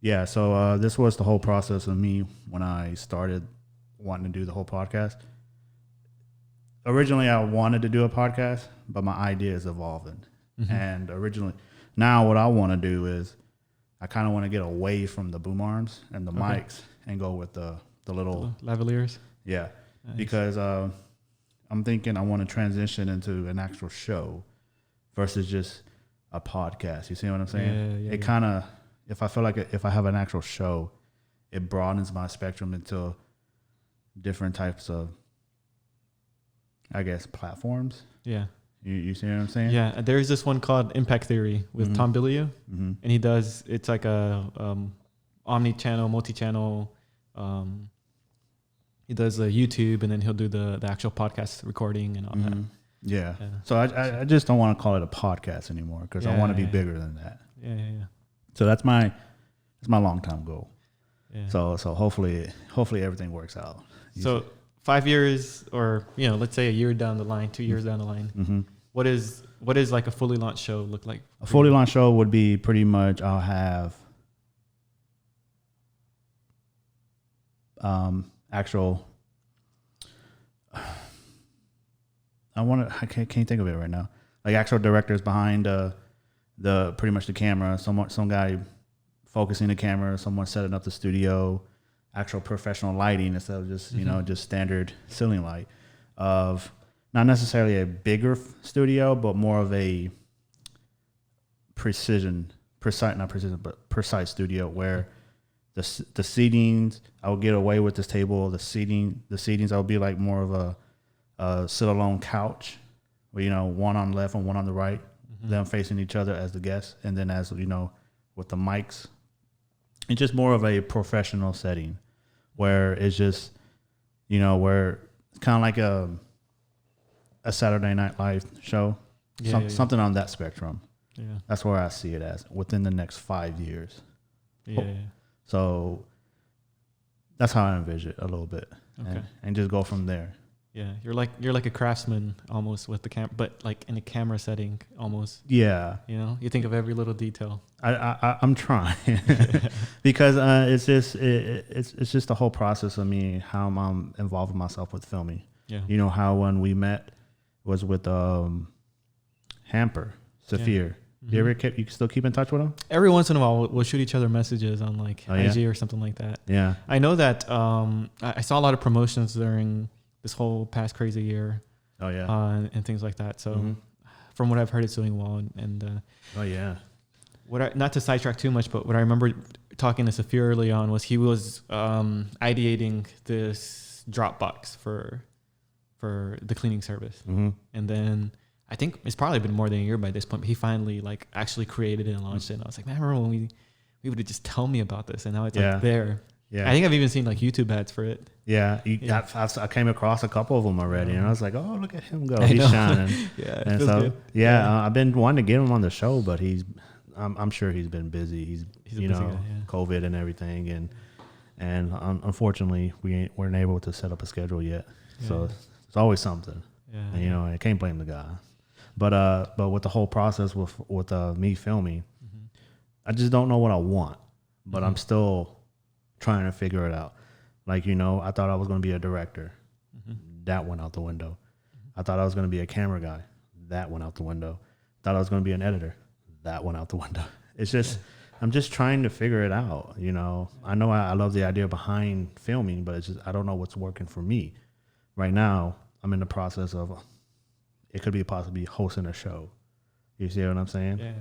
Yeah. So this was the whole process of me when I started wanting to do the whole podcast. Originally, I wanted to do a podcast, but my idea is evolving. Mm-hmm. And now what I want to do is I kind of want to get away from the boom arms and the mics and go with the little lavaliers. Yeah, nice. Because I'm thinking I want to transition into an actual show versus just a podcast. You see what I'm saying? Yeah, it kind of, if I feel like if I have an actual show, it broadens my spectrum into different types of, I guess, platforms. Yeah. You see what I'm saying? Yeah. There's this one called Impact Theory with Tom Bilyeu. Mm-hmm. And it's like a omni-channel, multi-channel. He does a YouTube, and then he'll do the actual podcast recording and all that. Yeah. So I just don't want to call it a podcast anymore because I want to be bigger than that. Yeah. So that's my long time goal. Yeah. So hopefully everything works out. So 5 years, or let's say a year down the line, 2 years down the line, what is like a fully launched show look like? A fully launched show would be pretty much I'll have actual. I can't think of it right now. Like actual directors behind the pretty much the camera. Some guy focusing the camera. Someone setting up the studio. Actual professional lighting instead of just just standard ceiling light. Of not necessarily a bigger studio, but more of a precise studio where the seatings, I would get away with this table. The seatings, I would be like more of a sit alone couch, where one on the left and one on the right, them facing each other as the guests, and then as with the mics, it's just more of a professional setting where it's just where it's kind of like a Saturday Night Live show, something on that spectrum. Yeah, that's where I see it as within the next 5 years. Yeah. So that's how I envision it a little bit, and just go from there. Yeah, you're like a craftsman almost with the camera, but like in a camera setting almost. Yeah, you think of every little detail. I'm trying because it's just the whole process of me how I'm involving myself with filming. Yeah, how when we met was with Hamper Saphir. You still keep in touch with him? Every once in a while, we'll shoot each other messages on like IG or something like that. Yeah. I know that I saw a lot of promotions during this whole past crazy year. Oh, yeah. And things like that. So from what I've heard, it's doing well. And oh, yeah. Not to sidetrack too much, but what I remember talking to Saphir early on was he was ideating this Dropbox for the cleaning service. Mm-hmm. And then I think it's probably been more than a year by this point, but he finally like actually created it and launched it. And I was like, man, I remember when we would have just tell me about this, and now it's like there. Yeah. I think I've even seen like YouTube ads for it. Yeah. I came across a couple of them already, and I was like, oh, look at him go. He's shining. Yeah. And so, I've been wanting to get him on the show, but I'm sure he's been busy. He's a busy guy, COVID and everything. And unfortunately we weren't able to set up a schedule yet. Yeah. So it's always something. Yeah. And, I can't blame the guy. But with the whole process with me filming, I just don't know what I want, but I'm still trying to figure it out. Like, I thought I was going to be a director. That went out the window. I thought I was going to be a camera guy. That went out the window. Thought I was going to be an editor. That went out the window. It's just, I'm just trying to figure it out. I know I love the idea behind filming, but it's just, I don't know what's working for me. Right now, I'm in the process of, it could be possibly hosting a show. You see what I'm saying? Yeah.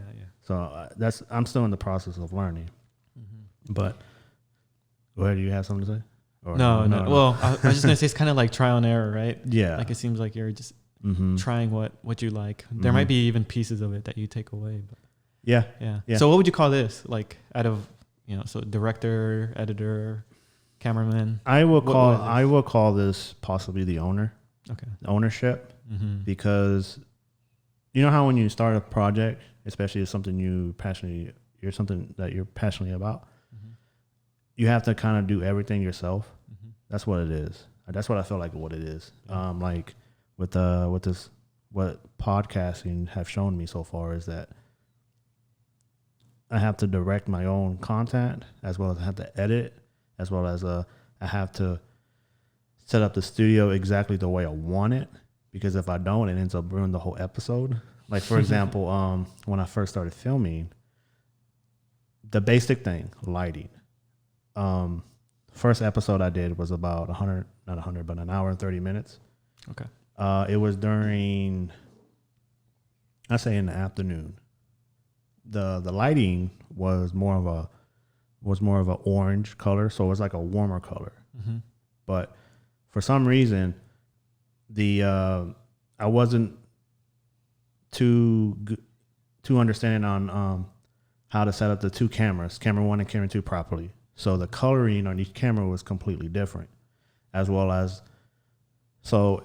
So I'm still in the process of learning. But go ahead. Do you have something to say? Or no. Well, I was just gonna say it's kind of like trial and error, right? Yeah. Like it seems like you're just trying what you like. There might be even pieces of it that you take away. But yeah. So what would you call this? Like out of so director, editor, cameraman. I will call this possibly the owner. Okay. The ownership. Because how when you start a project, especially if something something that you're passionate about, you have to kind of do everything yourself. That's what it is. That's what I feel like what it is. Like with this, what podcasting have shown me so far is that I have to direct my own content, as well as I have to edit, as well as I have to set up the studio exactly the way I want it, because if I don't, it ends up ruining the whole episode. Like, for example, when I first started filming, the basic thing, lighting. First episode I did was about an hour and 30 minutes. Okay. It was during, I say in the afternoon. The lighting was more of a orange color, so it was like a warmer color. Mm-hmm. But for some reason, I wasn't too understanding on how to set up the two cameras, camera 1 and camera 2, properly. So the coloring on each camera was completely different, as well as, so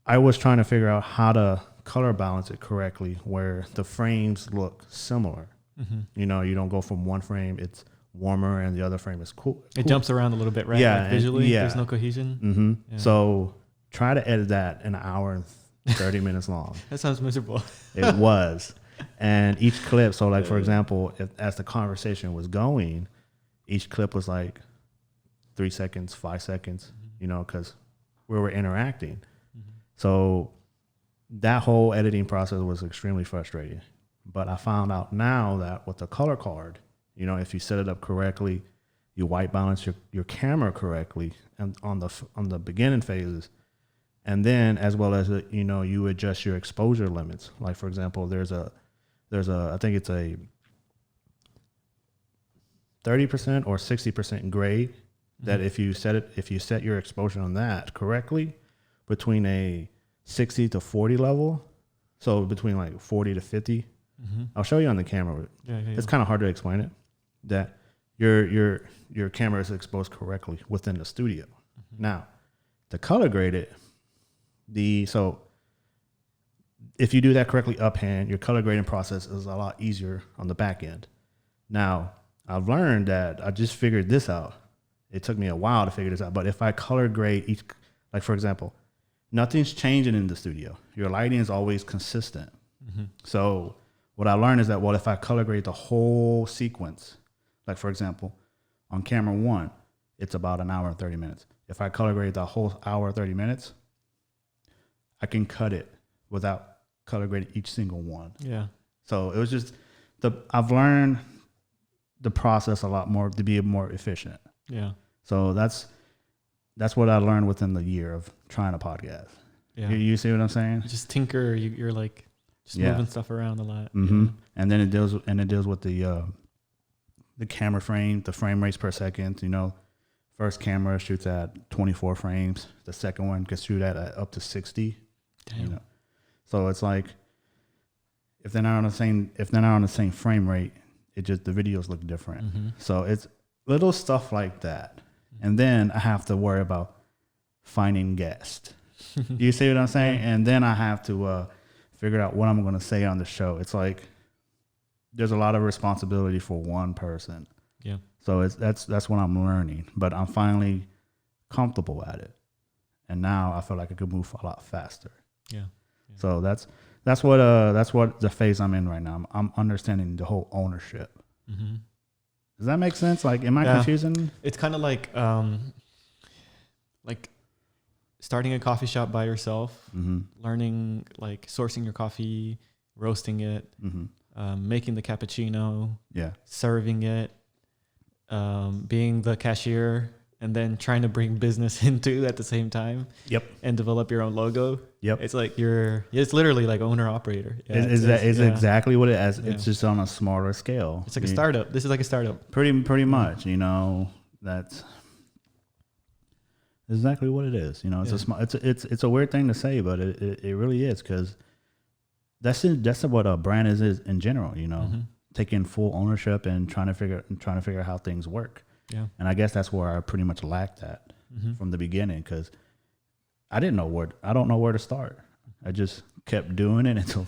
I was trying to figure out how to color balance it correctly where the frames look similar. Mm-hmm. You know, you don't go from one frame, it's warmer, and the other frame is cool. It jumps around a little bit, right? Yeah. Like visually, there's no cohesion. Mm-hmm. Yeah. So try to edit that in an hour and 30 minutes long. That sounds miserable. It was. And each clip, so like, for example, as the conversation was going, each clip was like 3 seconds, 5 seconds, you know, because we were interacting. Mm-hmm. So that whole editing process was extremely frustrating. But I found out now that with the color card, you know, if you set it up correctly, you white balance your camera correctly and on the beginning phases, and then as well as, you know, you adjust your exposure limits. Like, for example, there's a I think it's a 30% or 60% gray that if you set your exposure on that correctly, between a 60 to 40 level, so between like 40 to 50, I'll show you on the camera. It's kind of hard to explain it, that your camera is exposed correctly within the studio. Mm-hmm. Now, to color grade it, so if you do that correctly uphand, your color grading process is a lot easier on the back end. Now, I've learned that I just figured this out. It took me a while to figure this out, but if I color grade each, like, for example, nothing's changing in the studio. Your lighting is always consistent. Mm-hmm. So what I learned is that, well, if I color grade the whole sequence, like, for example, on camera 1, it's about an hour and 30 minutes. If I color grade the whole hour 30 minutes, I can cut it without color grading each single one. Yeah. So it was just I've learned the process a lot more to be more efficient. Yeah. So that's what I learned within the year of trying a podcast. Yeah. You see what I'm saying? Just tinker. You're like just moving stuff around a lot. Mm-hmm. Yeah. And then it deals with the camera frame, the frame rates per second. You know, first camera shoots at 24 frames. The second one can shoot at up to 60. Damn. You know, so it's like if they're not on the same frame rate, it just, the videos look different. Mm-hmm. So it's little stuff like that. Mm-hmm. And then I have to worry about finding guests. You see what I'm saying? Yeah. And then I have to figure out what I'm going to say on the show. It's like there's a lot of responsibility for one person. Yeah. So that's what I'm learning, but I'm finally comfortable at it. And now I feel like I could move a lot faster. Yeah. Yeah. So that's what the phase I'm in right now. I'm understanding the whole ownership. Mm-hmm. Does that make sense? Like, am I confusing? It's kind of like starting a coffee shop by yourself, mm-hmm. learning, like, sourcing your coffee, roasting it, mm-hmm. Making the cappuccino, serving it, being the cashier, and then trying to bring business into at the same time. Yep. And develop your own logo. Yep. It's like it's literally like owner operator. Yeah, it's exactly what it is. Yeah. It's just on a smaller scale. It's like a startup. This is like a startup. Pretty much, you know, that's exactly what it is. You know, it's a weird thing to say, but it really is, because that's what a brand is in general, you know, mm-hmm. taking full ownership and trying to figure out how things work. Yeah. And I guess that's where I pretty much lacked that mm-hmm. from the beginning, because I don't know where to start. I just kept doing it until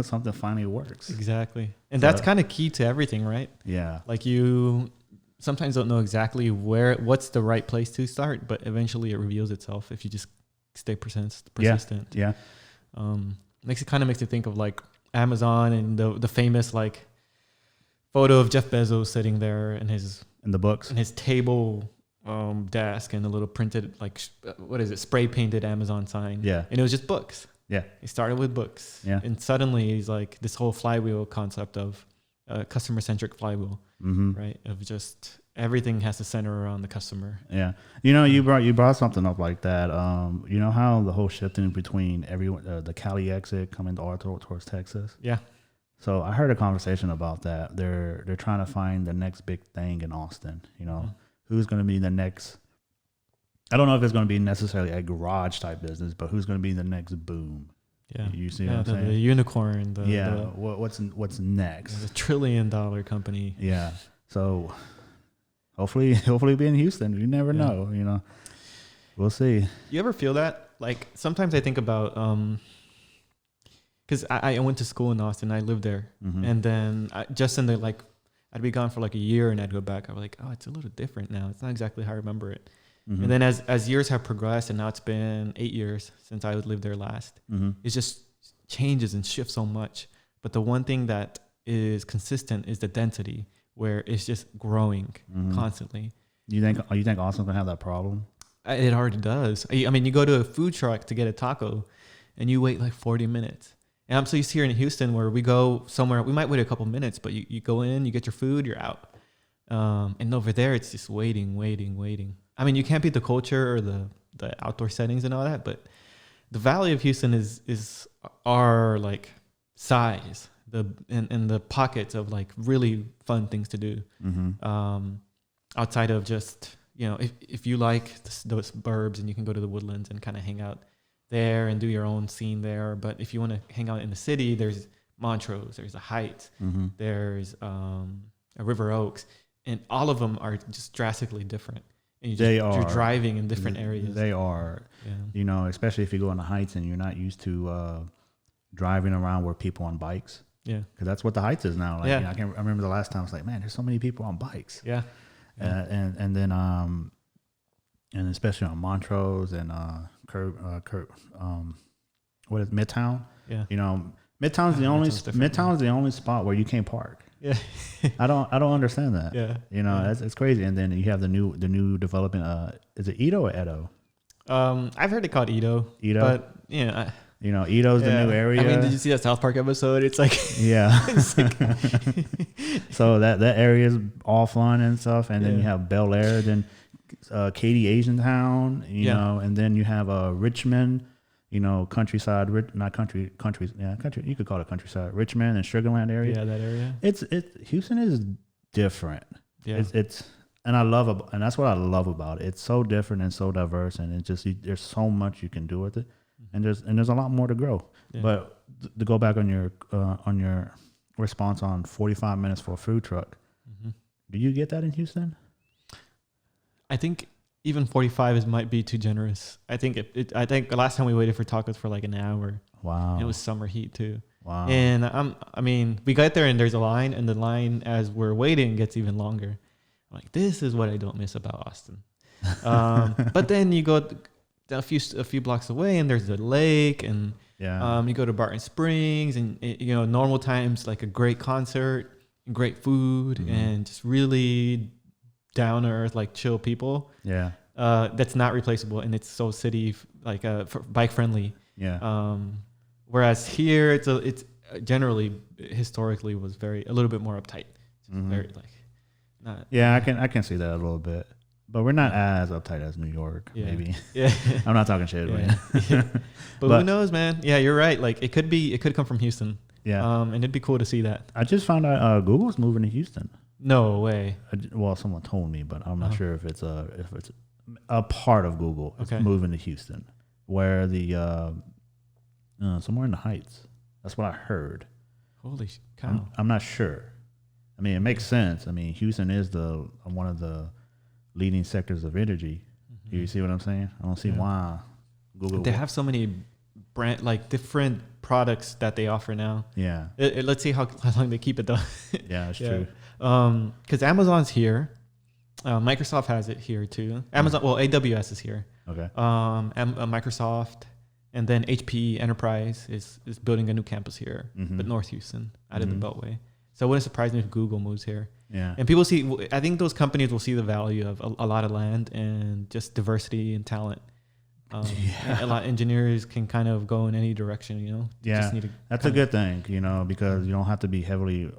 something finally works. Exactly. And that's kind of key to everything, right? Yeah. Like, you sometimes don't know exactly what's the right place to start, but eventually it reveals itself if you just stay persistent. Yeah. Makes you think of like Amazon and the famous like photo of Jeff Bezos sitting there in the books, in his table desk, and a little printed spray painted Amazon sign. Yeah, and it was just books. Yeah, he started with books. Yeah, and suddenly he's like this whole flywheel concept of customer centric flywheel, right? Of just everything has to center around the customer. Yeah, you brought something up like that. You know how the whole shifting between everyone, the Cali exit coming towards Texas. Yeah. So I heard a conversation about that. They're trying to find the next big thing in Austin. Who's going to be the next? I don't know if it's going to be necessarily a garage type business, but who's going to be the next boom? Yeah, you see what I'm saying? The unicorn. What's next? The $1 trillion company. Yeah. So hopefully be in Houston. You never know. We'll see. You ever feel that? Like sometimes I think about because I went to school in Austin. I lived there, and then I'd be gone for like a year, and I'd go back. I was like, oh, it's a little different now. It's not exactly how I remember it. And then as years have progressed, and now it's been 8 years since I lived there last, it just changes and shifts so much. But the one thing that is consistent is the density, where it's just growing constantly. You think Austin's gonna have that problem? It already does. I mean, you go to a food truck to get a taco, and you wait like 40 minutes. And I'm so used to here in Houston where we go somewhere, we might wait a couple minutes, but you go in, you get your food, you're out. And over there, it's just waiting. I mean, you can't beat the culture or the outdoor settings and all that, but the Valley of Houston is our like size, and the pockets of like really fun things to do. Outside of just, if you like those burbs, and you can go to the Woodlands and kind of hang out there and do your own scene there. But if you want to hang out in the city, there's Montrose, there's the Heights, there's River Oaks, and all of them are just drastically different. And you're driving in different areas. They are, especially if you go on the Heights and you're not used to driving around where people on bikes. Yeah, because that's what the Heights is now. Like, I remember the last time I was like, man, there's so many people on bikes. Yeah, and then and especially on Montrose and what is Midtown? Yeah, Midtown's the only spot where you can't park. Yeah, I don't understand that. Yeah, it's crazy. And then you have the new development. Is it Edo or Edo? I've heard it called Edo. But Edo's the new area. I mean, did you see that South Park episode? It's like so that area is all fun and stuff. And then you have Bel Air, then Katy Asian Town, and then you have Richmond. Countryside, not country. You could call it countryside. Richmond and Sugarland area. Yeah, that area. Houston is different. Yeah, and that's what I love about it. It's so different and so diverse, and there's so much you can do with it, and there's a lot more to grow. Yeah. But to go back on your response on 45 minutes for a food truck, do you get that in Houston? I think even 45 might be too generous. I think I think the last time we waited for tacos for like an hour. Wow. It was summer heat too. Wow. And I mean, we got there and there's a line, and the line as we're waiting gets even longer. I'm like, this is what I don't miss about Austin. But then you go a few blocks away, and there's the lake, and you go to Barton Springs, and normal times like a great concert, great food, and just really down to earth, like chill people. Yeah. That's not replaceable, and it's so city like bike friendly. Yeah. Whereas here it's generally historically was a little bit more uptight. Very like not. Yeah, I can see that a little bit, but we're not as uptight as New York. Yeah. Maybe. Yeah. I'm not talking shit. Yeah. Yeah. But who knows, man? Yeah, you're right. Like it could come from Houston. Yeah. And it'd be cool to see that. I just found out Google's moving to Houston. No way. Well, someone told me, but I'm not sure if it's a part of Google. It's moving to Houston, where the somewhere in the Heights. That's what I heard. Holy cow! I'm not sure. I mean, it makes sense. I mean, Houston is one of the leading sectors of energy. You see what I'm saying? I don't see why Google. They have so many different products that they offer now. Yeah. Let's see how long they keep it though. Yeah, that's true. Because Amazon's here, Microsoft has it here too. AWS is here. Okay. Microsoft, and then HP Enterprise is building a new campus here, but North Houston, out of the Beltway. So it wouldn't surprise me if Google moves here. Yeah. And I think those companies will see the value of a lot of land and just diversity and talent. A lot of engineers can kind of go in any direction, you know? That's a good thing, you know, because you don't have to be heavily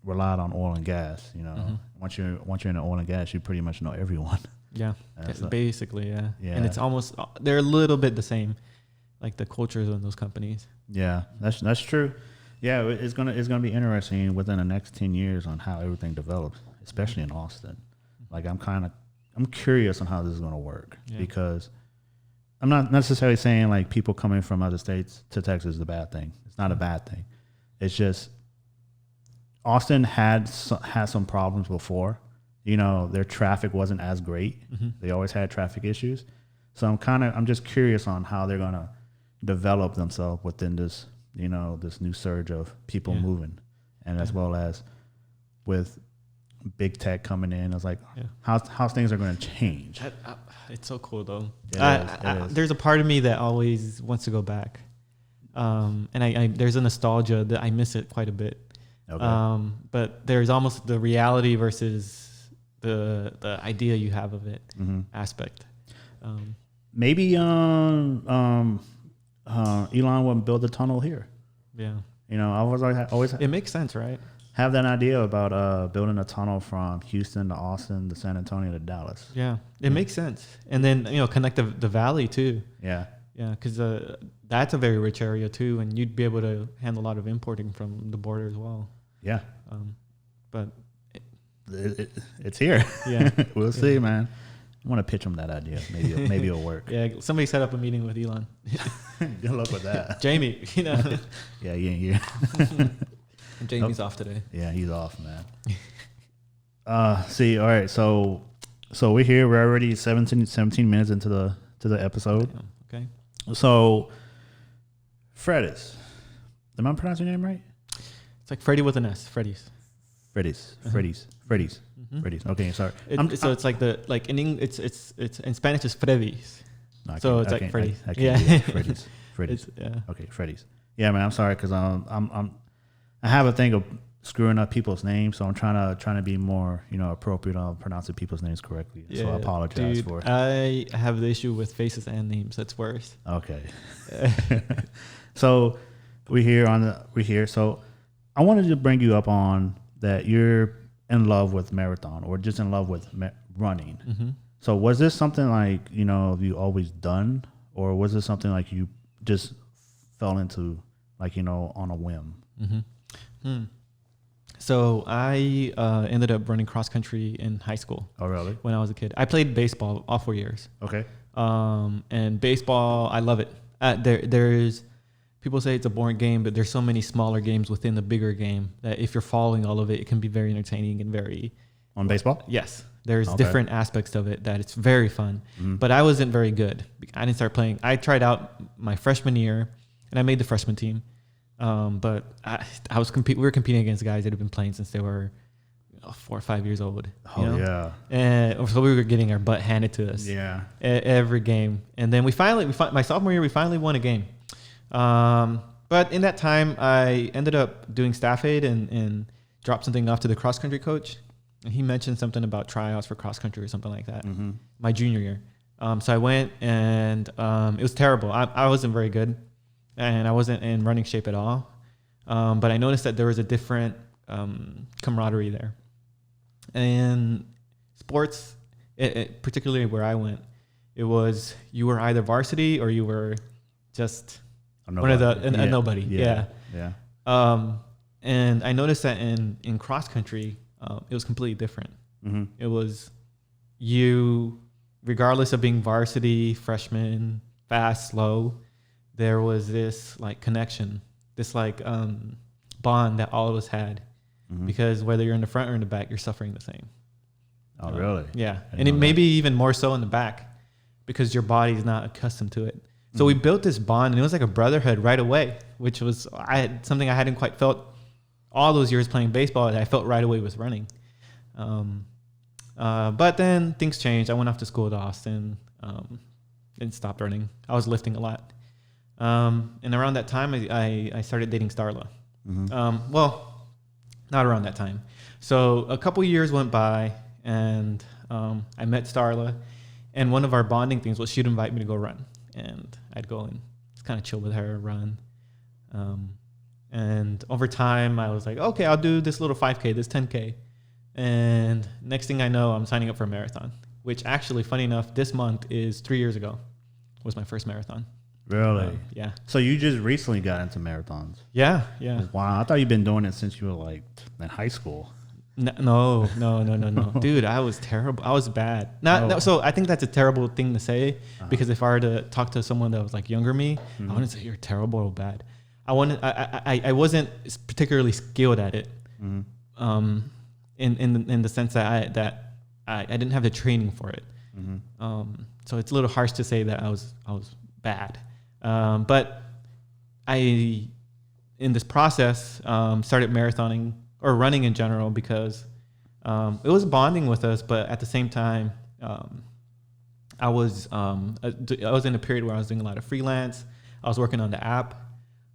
relied on oil and gas, you know. Mm-hmm. Once you're in the oil and gas, you pretty much know everyone. Yeah, basically, yeah. And it's almost, they're a little bit the same, like the cultures of those companies. Yeah, that's true. Yeah, it's gonna be interesting within the next 10 years on how everything develops, especially in Austin. Like I'm curious on how this is gonna work because I'm not necessarily saying like people coming from other states to Texas is a bad thing. It's not a bad thing. It's just Austin had some problems before. You know, their traffic wasn't as great. Mm-hmm. They always had traffic issues. So I'm just curious on how they're gonna develop themselves within this, you know, this new surge of people moving, and as well as with big tech coming in. I was like, how things are going to change. It's so cool though. There's a part of me that always wants to go back, and I there's a nostalgia that I miss it quite a bit. Okay. But there's almost the reality versus the idea you have of it aspect. Maybe Elon wouldn't build a tunnel here. Yeah. You know, I always it makes sense, right? Have that idea about building a tunnel from Houston to Austin to San Antonio to Dallas. Yeah, it makes sense. And then, you know, connect the valley too. Yeah. Yeah, because that's a very rich area too, and you'd be able to handle a lot of importing from the border as well. Yeah. But it's here. Yeah. We'll see, man. I want to pitch him that idea. Maybe it'll work. Yeah, somebody set up a meeting with Elon. Good luck with that. Jamie, you know. Yeah, you ain't here. Jamie's off today. Yeah, he's off, man. See, all right, so we're here. We're already 17 minutes into the episode. Okay. So, Fredis. Am I pronouncing your name right? It's like Freddy with an S. Fredis. Fredis. Okay, sorry. So it's like it's in Spanish it's Fredis. No, so it's like Fredis. Fredis. Yeah. Okay, Fredis. Yeah, man. I'm sorry because I have a thing of screwing up people's names, so I'm trying to be more, you know, appropriate on pronouncing people's names correctly. Yeah, so I apologize for it. I have the issue with faces and names. That's worse. Okay. So we're here. So I wanted to bring you up on that you're in love with marathon or just in love with running. Mm-hmm. So was this something like, you know, you always done, or was this something like you just fell into, like, you know, on a whim? Mm-hmm. So I ended up running cross country in high school. Oh, really? When I was a kid, I played baseball all 4 years. Okay. And baseball, I love it. There's people say it's a boring game, but there's so many smaller games within the bigger game that if you're following all of it, it can be very entertaining and very on baseball. Yes, there's different aspects of it that it's very fun. Mm-hmm. But I wasn't very good. I didn't start playing. I tried out my freshman year, and I made the freshman team. But we were competing against guys that had been playing since they were 4 or 5 years old. Oh, know? Yeah. And so we were getting our butt handed to us. Yeah. Every game. And then my sophomore year, we finally won a game. But in that time, I ended up doing staff aid and dropped something off to the cross country coach. And he mentioned something about tryouts for cross country or something like that. Mm-hmm. My junior year. So I went and it was terrible. I wasn't very good. And I wasn't in running shape at all. But I noticed that there was a different camaraderie there. And sports, particularly where I went, it was you were either varsity or you were just a nobody. Yeah. And I noticed that in cross country, it was completely different. Mm-hmm. It was you, regardless of being varsity, freshman, fast, slow, there was this like connection, this like bond that all of us had, because whether you're in the front or in the back, you're suffering the same. Oh, really? Yeah. And it may be even more so in the back because your body's not accustomed to it. So we built this bond, and it was like a brotherhood right away, which was something I hadn't quite felt all those years playing baseball that I felt right away with running. But then things changed. I went off to school to Austin and stopped running. I was lifting a lot. And around that time, I started dating Starla. Mm-hmm. Well, Not around that time. So a couple years went by, and I met Starla, and one of our bonding things was she'd invite me to go run, and I'd go and just kind of chill with her, run. And over time, I was like, okay, I'll do this little 5K, this 10K. And next thing I know, I'm signing up for a marathon, which actually, funny enough, this month is 3 years ago, was my first marathon. Really? Yeah. So you just recently got into marathons? Yeah. Wow. I thought you'd been doing it since you were like in high school. No. Dude, I was terrible. I was bad. No, so I think that's a terrible thing to say, because if I were to talk to someone that was like younger me, I wouldn't say you're terrible or bad. I wasn't particularly skilled at it. In the sense that I didn't have the training for it. So it's a little harsh to say that I was bad. But I, in this process, started marathoning or running in general, because it was bonding with us. But at the same time, I was in a period where I was doing a lot of freelance. I was working on the app,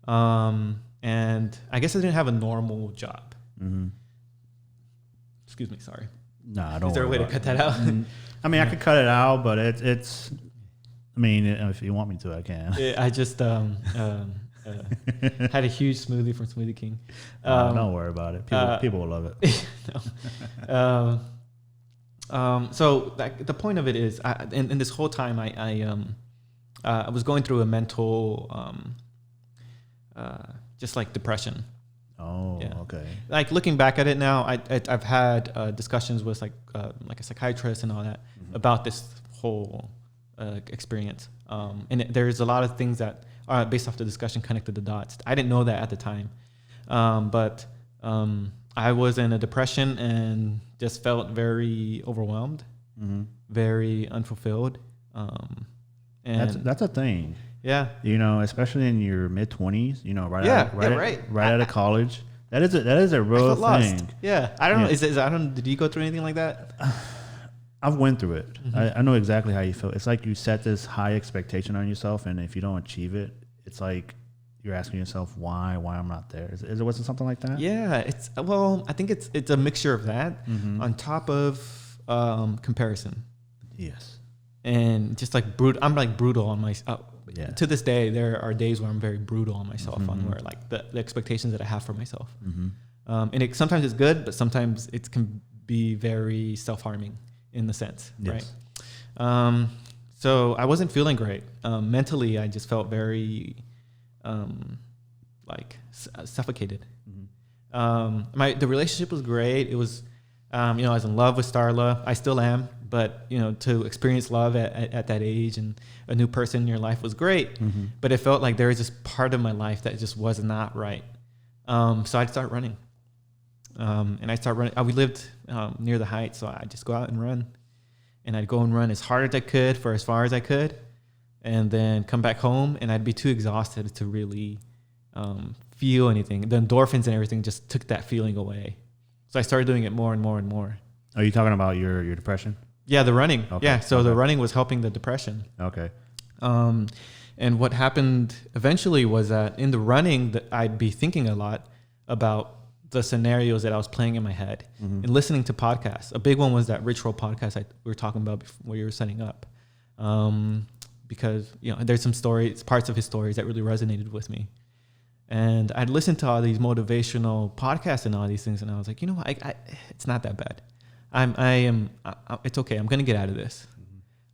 and I guess I didn't have a normal job. Excuse me, sorry. No, I don't. Is there a way to cut that out? I mean, I could cut it out, but it's. I mean, if you want me to, I can. I just had a huge smoothie from Smoothie King. Don't worry about it. People will love it. So the point of it is, in this whole time, I was going through a mental, just like depression. Oh, yeah. Okay. Like looking back at it now, I've had discussions with like a psychiatrist and all that about this whole experience. And there's a lot of things that are based off the discussion connected the dots. I didn't know that at the time, but I was in a depression and just felt very overwhelmed, very unfulfilled. And that's a thing. Yeah. You know, especially in your mid-20s, you know, right out of college. That is a real thing. Lost. Yeah. I don't know. Did you go through anything like that? I've went through it. I know exactly how you feel. It's like you set this high expectation on yourself, and if you don't achieve it, it's like you're asking yourself why I'm not there. Was it something like that? Yeah. I think it's a mixture of that on top of comparison. Yes. And just like brutal. I'm like brutal on myself. Yeah. To this day, there are days where I'm very brutal on myself, on where like the expectations that I have for myself. And sometimes it's good, but sometimes it can be very self-harming in the sense, yes. Right? So I wasn't feeling great. Mentally, I just felt very suffocated. The relationship was great. It was, I was in love with Starla. I still am. But, to experience love at that age and a new person in your life was great. But it felt like there was this part of my life that just was not right. So I'd start running. And I'd start running. We lived near the Heights, so I'd just go out and run. And I'd go and run as hard as I could for as far as I could. And then come back home, and I'd be too exhausted to really feel anything. The endorphins and everything just took that feeling away. So I started doing it more and more and more. Are you talking about your depression? Yeah, the running. Okay. Yeah, so the running was helping the depression. Okay. And what happened eventually was that in the running, that I'd be thinking a lot about the scenarios that I was playing in my head and listening to podcasts. A big one was that Rich Roll podcast we were talking about before you were setting up. Because, there's some stories, parts of his stories that really resonated with me. And I'd listened to all these motivational podcasts and all these things, and I was like, it's not that bad. It's okay. I'm going to get out of this.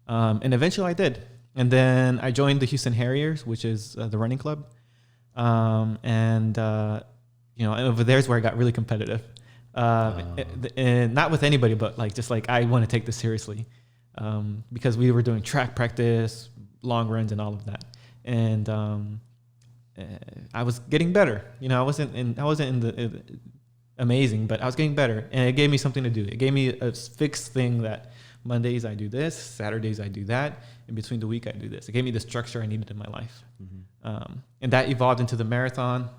And eventually I did. And then I joined the Houston Harriers, which is the running club. And over there's where I got really competitive. And not with anybody, but I want to take this seriously. Because we were doing track practice, long runs and all of that. And I was getting better. I wasn't in the amazing, but I was getting better, and it gave me something to do. It gave me a fixed thing that Mondays I do this, Saturdays I do that, in between the week I do this. It gave me the structure I needed in my life. And that evolved into the marathon.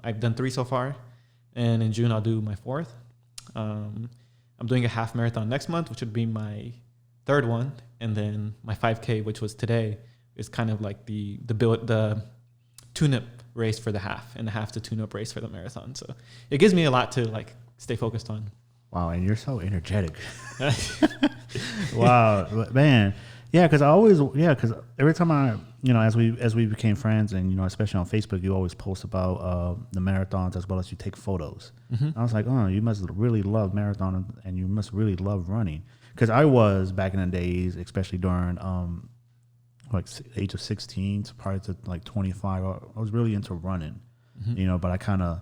I've done 3 so far, and in June I'll do my 4th. I'm doing a half marathon next month, which would be my 3rd one, and then my 5K, which was today, is kind of like the tune-up race for the half, and the half the tune-up race for the marathon. So it gives me a lot to stay focused on. Wow, and you're so energetic. Wow, man. Yeah, because every time as we became friends, and especially on Facebook, you always post about the marathons as well as you take photos. Mm-hmm. I was like, oh, you must really love marathon, and you must really love running. Because I was back in the days, especially during like age of 16 prior to like 25, I was really into running. Mm-hmm. But I kind of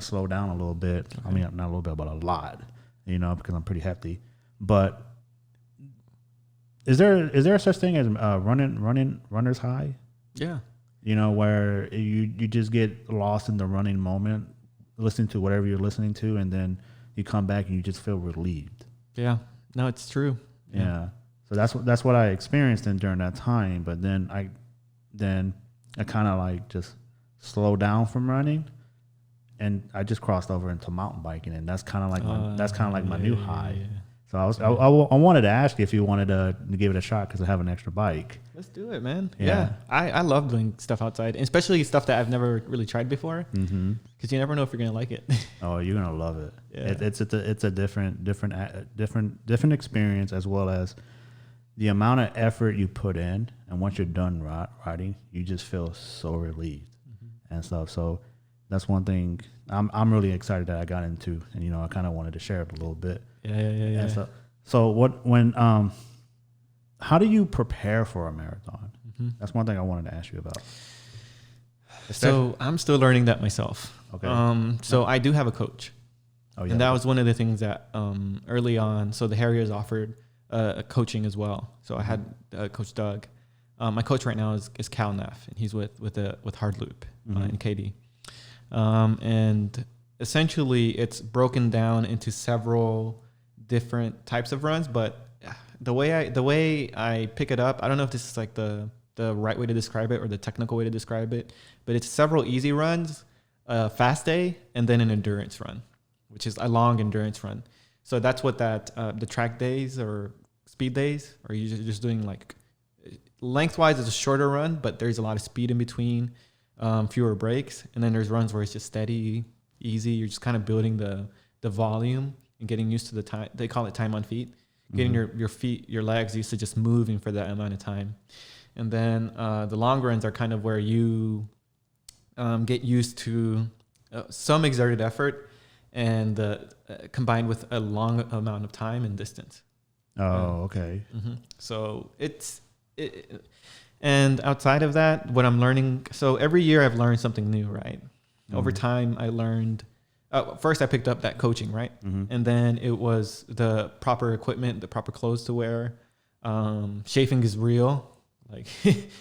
slowed down a little bit. Okay. I mean, not a little bit, but a lot. Because I'm pretty hefty. But is there such thing as runner's high? Yeah. Where you just get lost in the running moment, listening to whatever you're listening to, and then you come back and you just feel relieved. Yeah. No, it's true. Yeah. So that's what I experienced during that time. But then I kind of like just slowed down from running, and I just crossed over into mountain biking, and that's kind of like my new high. Yeah. So I wanted to ask you if you wanted to give it a shot because I have an extra bike. Let's do it, man. Yeah. I love doing stuff outside, especially stuff that I've never really tried before. Mm-hmm. Because you never know if you're gonna like it. Oh, you're gonna love it. Yeah. It's a different experience, as well as the amount of effort you put in, and once you're done riding, you just feel so relieved and stuff. So that's one thing I'm really excited that I got into, and I kind of wanted to share it a little bit. Yeah. So how do you prepare for a marathon? Mm-hmm. That's one thing I wanted to ask you about. So I'm still learning that myself. Okay. So I do have a coach. Oh yeah. And that was one of the things that early on. So the Harriers offered a coaching as well. So I had Coach Doug. My coach right now is Cal Neff, and he's with Hard Loop in KD. And essentially, it's broken down into several different types of runs. But the way I pick it up, I don't know if this is like the right way to describe it or the technical way to describe it, but it's several easy runs, a fast day, and then an endurance run, which is a long endurance run. So that's what the track days or speed days, or you're just doing like lengthwise, it's a shorter run, but there's a lot of speed in between, fewer breaks. And then there's runs where it's just steady, easy. You're just kind of building the volume and getting used to the time. They call it time on feet, getting your legs used to just moving for that amount of time. And then the long runs are kind of where you get used to some exerted effort and combined with a long amount of time and distance. Oh, okay. Mm-hmm. So and outside of that, what I'm learning, so every year I've learned something new, right? Mm-hmm. Over time, I learned, first I picked up that coaching, right? Mm-hmm. And then it was the proper equipment, the proper clothes to wear. Chafing is real. Like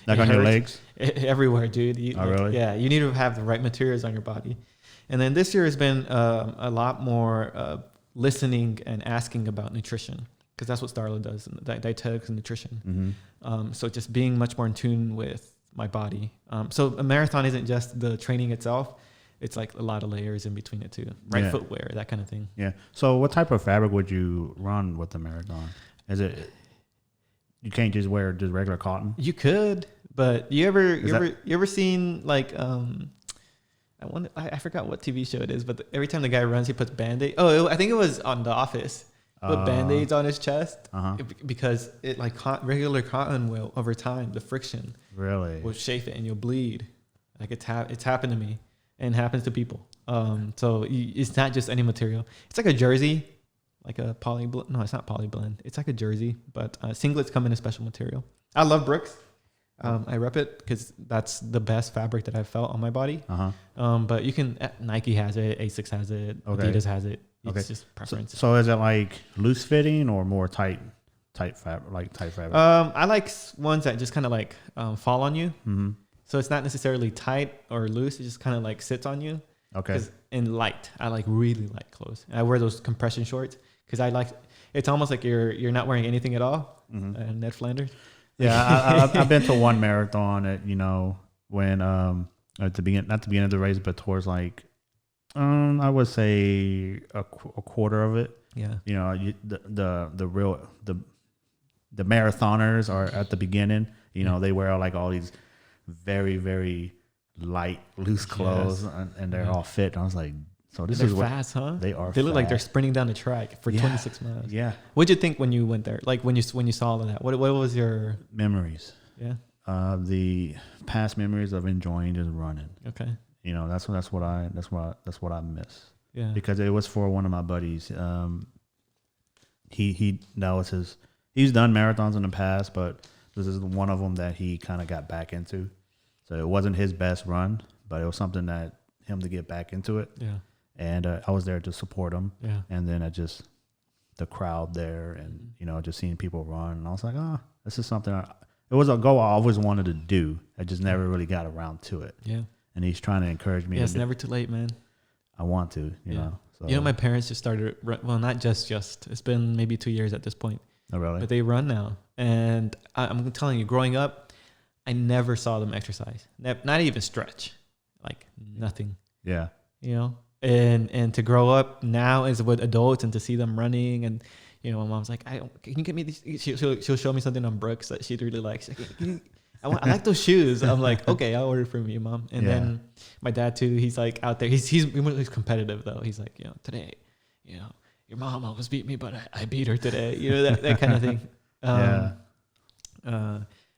on your legs? Everywhere, dude. Really? Yeah, you need to have the right materials on your body. And then this year has been a lot more listening and asking about nutrition, because that's what Starla does, dietetics and nutrition. Mm-hmm. So just being much more in tune with my body. So a marathon isn't just the training itself. It's like a lot of layers in between it too. Right footwear, that kind of thing. Yeah. So what type of fabric would you run with the marathon? Is it... You can't just wear just regular cotton? You could, but you ever seen like I forgot what TV show it is, but every time the guy runs, he puts Band-Aid. I think it was on The Office. Put Band-Aids on his chest because it like regular cotton will, over time, the friction will chafe it and you'll bleed. Like it's happened to me and happens to people. So it's not just any material. It's like a jersey. Like a no, it's not polyblend. It's like a jersey, but singlets come in a special material. I love Brooks. I rep it because that's the best fabric that I've felt on my body. But you can, Nike has it, Asics has it, Adidas has it. It's just preference. So is it like loose fitting or more tight fabric, like tight fabric? I like ones that just kind of like fall on you. Mm-hmm. So it's not necessarily tight or loose. It just kind of like sits on you. Okay. And light. I like really light clothes. I wear those compression shorts because I like, it's almost like you're not wearing anything at all. Mm-hmm. Ned Flanders. Yeah, I've been to one marathon at, when at the beginning, not the beginning of the race, but towards like I would say a quarter of it. Yeah. The marathoners are at the beginning. They wear like all these very, very light, loose clothes, and they're all fit. And I was like, So this they're is fast, huh? They are. They look like they're fast. sprinting down the track for 26 miles. Yeah. What'd you think when you went there? Like when you saw all of that? What was your memories? Yeah. The past memories of enjoying just running. Okay. You know, that's what I miss. Yeah. Because it was for one of my buddies. He's done marathons in the past, but this is one of them that he kind of got back into. So it wasn't his best run, but it was something that him to get back into it. Yeah. And I was there to support him. Yeah. And then the crowd there, and you know, just seeing people run, and I was like, this is something. It was a goal I always wanted to do. I just never really got around to it. Yeah. And he's trying to encourage me. Yeah, it's never too late, man. I want to, you know. So. You know, my parents just started. Well, not just. It's been maybe 2 years at this point. Oh, really? But they run now, and I'm telling you, growing up, I never saw them exercise. Not even stretch, like nothing. Yeah. You know, and to grow up now as with adults and to see them running, and you know, my mom's like, can you get me these? She'll show me something on Brooks that she really likes. Like, I like those shoes. I'm like, okay, I'll order from you, Mom. And then my dad too. He's like out there. He's competitive though. He's like, you know, today, you know, your mom almost beat me, but I beat her today. You know, that kind of thing.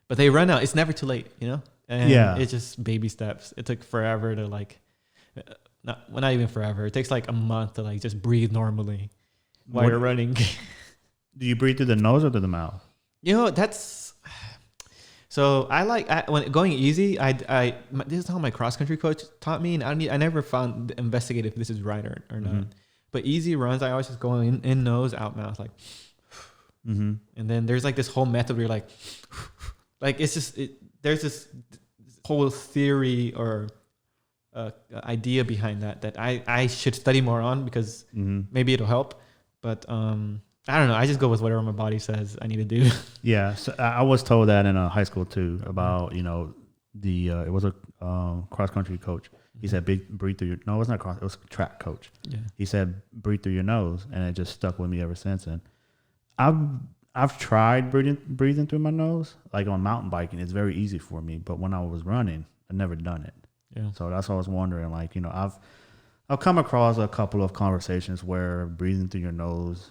But they run out. It's never too late, you know. And it's just baby steps. It took forever to like, not even forever. It takes like a month to like just breathe normally while you're running. Do you breathe through the nose or through the mouth? You know, that's. So when going easy, this is how my cross country coach taught me, and I never investigated if this is right or not. Mm-hmm. But easy runs, I always just go in nose, out mouth, like. Mm-hmm. And then there's like this whole method where you're like it's just there's this whole theory or idea behind that I should study more on because maybe it'll help, but I don't know. I just go with whatever my body says I need to do. Yeah, so I was told that in high school too about, you know, it was a cross country coach. He said breathe through your. No, it was not cross. It was a track coach. Yeah. He said breathe through your nose, and it just stuck with me ever since. And I've tried breathing through my nose, like on mountain biking. It's very easy for me, but when I was running, I've never done it. Yeah. So that's what I was wondering. Like, you know, I've come across a couple of conversations where breathing through your nose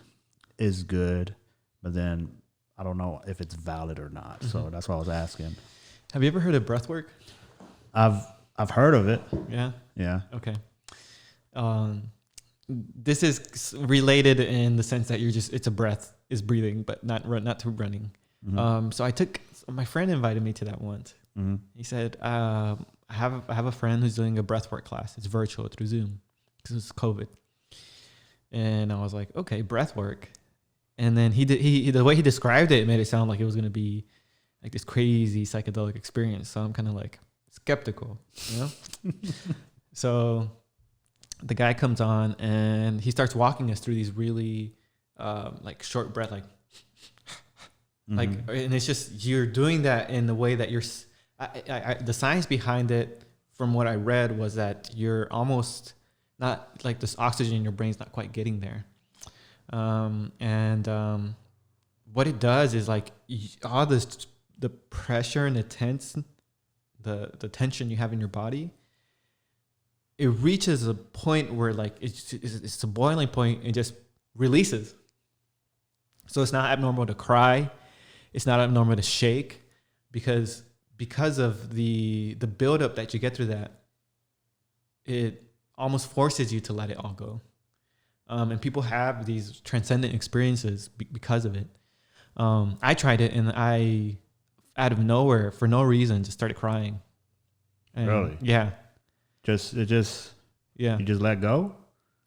is good, but then I don't know if it's valid or not. Mm-hmm. So that's why I was asking. Have you ever heard of breath work? I've heard of it. Yeah. Yeah. Okay. This is related in the sense that it's a breath is breathing, but not through running. Mm-hmm. So my friend invited me to that once. Mm-hmm. He said, I have a friend who's doing a breathwork class. It's virtual through Zoom because it's COVID. And I was like, okay, breathwork. And then the way he described it made it sound like it was going to be like this crazy psychedelic experience. So I'm kind of like skeptical, you know? So the guy comes on and he starts walking us through these really like short breath, like, like, and it's just, you're doing that in the way that you're, the science behind it from what I read was that you're almost not like this oxygen in your brain's not quite getting there. What it does is like all this, the pressure and the tension you have in your body, it reaches a point where like it's a boiling point and just releases. So it's not abnormal to cry. It's not abnormal to shake because of the buildup that you get through that, it almost forces you to let it all go. And people have these transcendent experiences because of it. I tried it and I, out of nowhere, for no reason, just started crying. And really? Yeah. You just let go?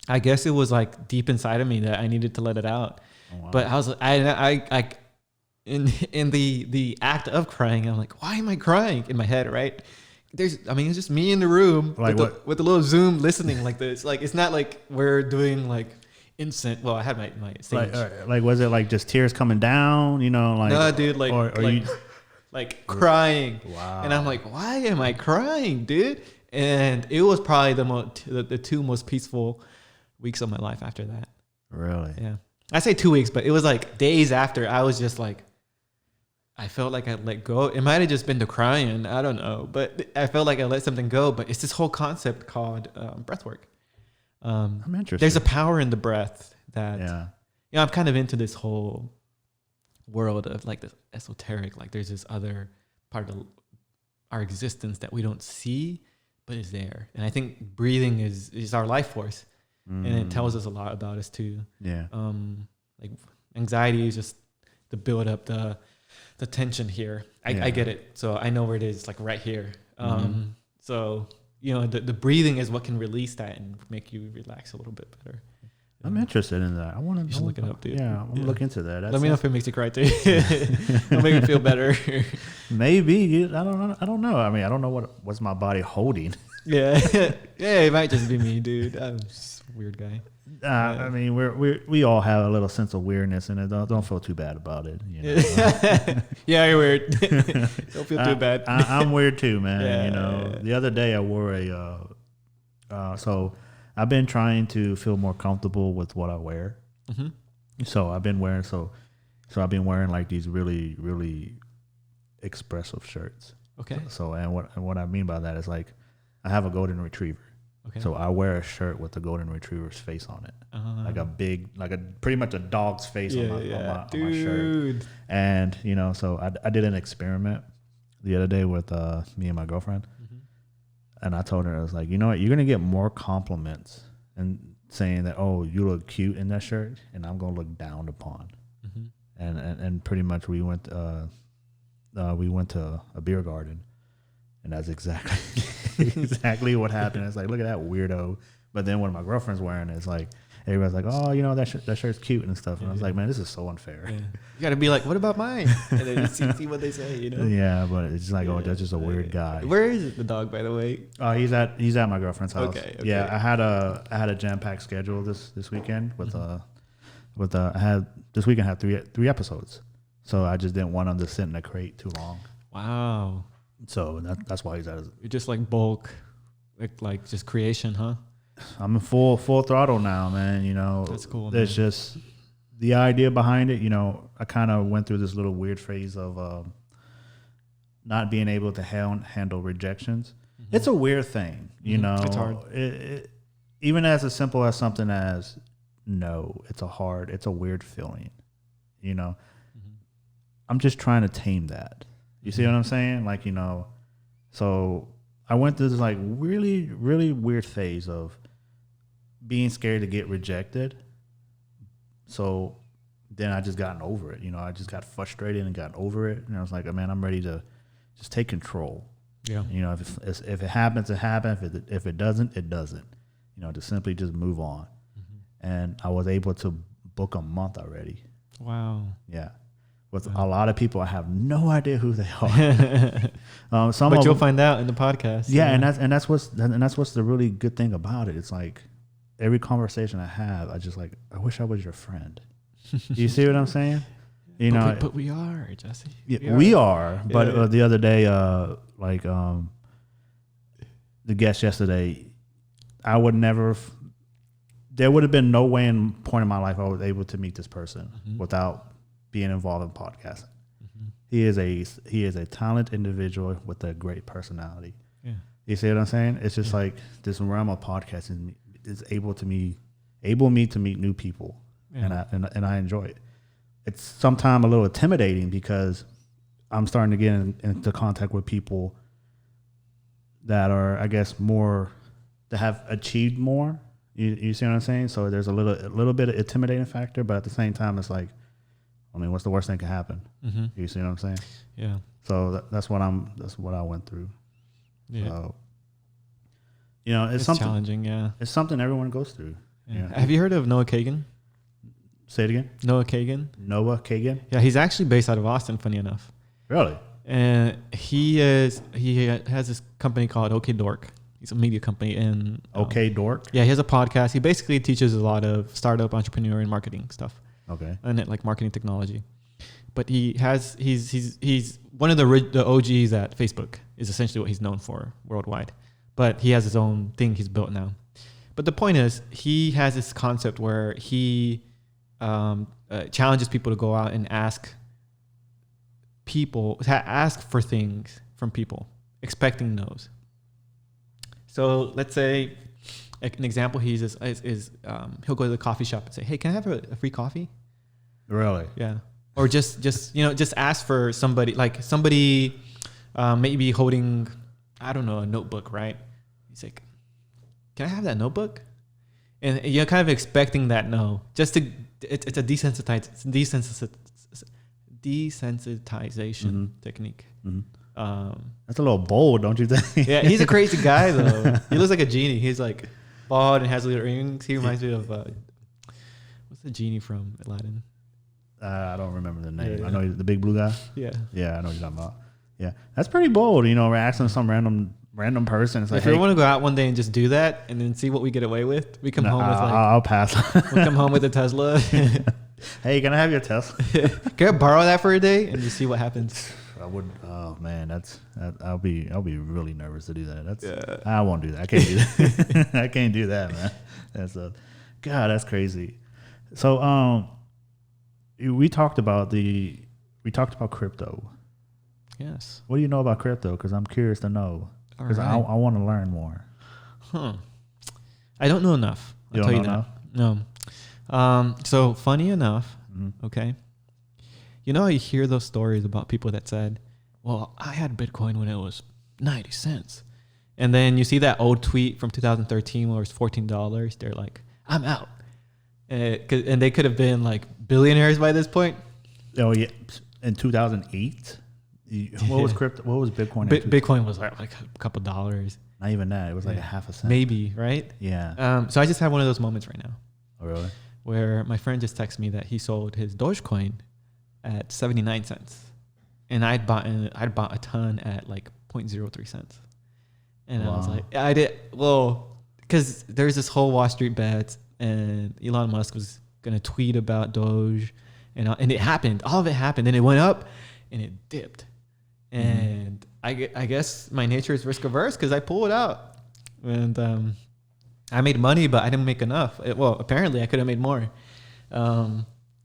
I guess it was like deep inside of me that I needed to let it out. Oh, wow. But I was I in the act of crying, I'm like, why am I crying in my head, right? It's just me in the room like with a little Zoom listening like this. Like, it's not like we're doing like instant. Well, I had my stage. Like, was it like just tears coming down? You know, like no, dude, like, or like, you like crying. Wow. And I'm like, why am I crying, dude? And it was probably the 2 most peaceful weeks of my life after that. Really? Yeah. I say 2 weeks, but it was like days after. I was just like, I felt like I let go. It might have just been the crying. I don't know. But I felt like I let something go. But it's this whole concept called breath work. I'm interested. There's a power in the breath that, yeah. I'm kind of into this whole world of like this esoteric, like there's this other part of our existence that we don't see, but is there. And I think breathing is our life force. And it tells us a lot about us too. Yeah. Like anxiety is just the build up, the tension here. I get it. So I know where it is, like right here. So, the breathing is what can release that and make you relax a little bit better. I'm interested in that. You should look it up, dude. Yeah, I'm gonna look into that. Let me know if it makes you cry too. It'll make me feel better. Maybe. I don't know. I mean, I don't know what's my body holding. Yeah, it might just be me, dude. I'm just a weird guy. I mean, we all have a little sense of weirdness, and don't feel too bad about it. Yeah, you're weird. Don't feel too bad. I'm weird too, man. The other day I wore so I've been trying to feel more comfortable with what I wear. Mm-hmm. So I've been wearing like these really, really expressive shirts. Okay. So and what I mean by that is like I have a golden retriever. Okay. So I wear a shirt with the golden retriever's face on it, like pretty much a dog's face on my shirt. And so I did an experiment the other day with me and my girlfriend, and I told her, I was like, you know what, you're gonna get more compliments and saying that, oh, you look cute in that shirt, and I'm gonna look downed upon. And pretty much we went to a beer garden. And that's exactly what happened. It's like, look at that weirdo. But then when my girlfriend's wearing it, it's like, everybody's like, oh, that shirt's cute and stuff. And I was like, man, this is so unfair. Yeah. You got to be like, what about mine? And then see what they say, Yeah, but it's just like, oh, that's just a weird guy. Where is the dog, by the way? Oh, he's at my girlfriend's house. Okay. Yeah, I had a jam-packed schedule this weekend with this weekend I had three episodes. So I just didn't want him to sit in a crate too long. Wow. So that's why he's at his... You're just like bulk, like just creation, huh? I'm in full throttle now, man. That's cool. There's just the idea behind it. I kind of went through this little weird phase of not being able to handle rejections. It's a weird thing, It's hard. Even as simple as something as no, it's a weird feeling. I'm just trying to tame that. You see what I'm saying? Like, so I went through this like really, really weird phase of being scared to get rejected. So then I just gotten over it. I just got frustrated and got over it. And I was like, man, I'm ready to just take control. Yeah. If it happens, it happens. If it doesn't, it doesn't. To simply just move on. And I was able to book a month already. Wow. Yeah. With a lot of people, I have no idea who they are. But you'll find out in the podcast. Yeah, and that's what's the really good thing about it. It's like every conversation I have, I wish I was your friend. You see what I'm saying? But we are, Jesse. Yeah, we are. But the other day, the guest yesterday, I would never. There would have been no way in point in my life I was able to meet this person without being involved in podcasting. He is a talented individual with a great personality. Yeah. You see what I'm saying? It's just like this realm of podcasting is able me to meet new people, and I enjoy it. It's sometimes a little intimidating because I'm starting to get into contact with people that are, I guess, more that have achieved more. You see what I'm saying? So there's a little bit of intimidating factor, but at the same time, it's like, I mean, what's the worst thing that can happen? You see what I'm saying? Yeah. So that's what I went through. Yeah. So, it's something challenging. Yeah. It's something everyone goes through. Yeah. Have you heard of Noah Kagan? Say it again. Noah Kagan. Yeah, he's actually based out of Austin. Funny enough. Really? And he has this company called OK Dork. He's a media company in OK Dork. Yeah, he has a podcast. He basically teaches a lot of startup entrepreneur and marketing stuff. Okay. And like marketing technology. But he's one of the OGs at Facebook is essentially what he's known for worldwide. But he has his own thing he's built now. But the point is, he has this concept where he challenges people to go out and ask for things from people, expecting no's. So let's say Like an example he uses is he'll go to the coffee shop and say, "Hey, can I have a free coffee?" Really? Yeah. Or just ask for somebody, like somebody maybe holding, I don't know, a notebook, right? He's like, "Can I have that notebook?" And you're kind of expecting that no, just to it's a desensitization technique. That's a little bold, don't you think? Yeah, he's a crazy guy though. He looks like a genie. He's like bald and has little earrings. He reminds me of what's the genie from Aladdin? I don't remember the name. Yeah. I know he's the big blue guy. Yeah, I know what you're talking about. Yeah, that's pretty bold. We're asking some random person. It's like, if we want to go out one day and just do that and then see what we get away with, we come home with like I'll pass. we come home with a Tesla. Hey, can I have your Tesla? Can I borrow that for a day and just see what happens? I would. Oh man, I'll be really nervous to do that. I won't do that. I can't do that. I can't do that, man. That's crazy. So we talked about crypto. Yes. What do you know about crypto? Because I'm curious to know. Because I want to learn more. I don't know enough. I'll tell you that. No. So funny enough, okay. I hear those stories about people that said, "Well, I had Bitcoin when it was 90 cents." And then you see that old tweet from 2013 where it's $14. They're like, "I'm out." And they could have been like billionaires by this point. Oh yeah. In 2008? What was crypto? What was Bitcoin? Bitcoin was like a couple dollars. Not even that. It was like a half a cent. Maybe, right? Yeah. So I just have one of those moments right now. Oh, really? Where my friend just texted me that he sold his Dogecoin at 79 cents. And I'd bought a ton at like 0.03 cents. And I was like, because there's this whole Wall Street bet and Elon Musk was going to tweet about Doge and it happened. All of it happened. And it went up and it dipped. And I guess my nature is risk averse because I pulled it out. And I made money, but I didn't make enough. Apparently I could have made more.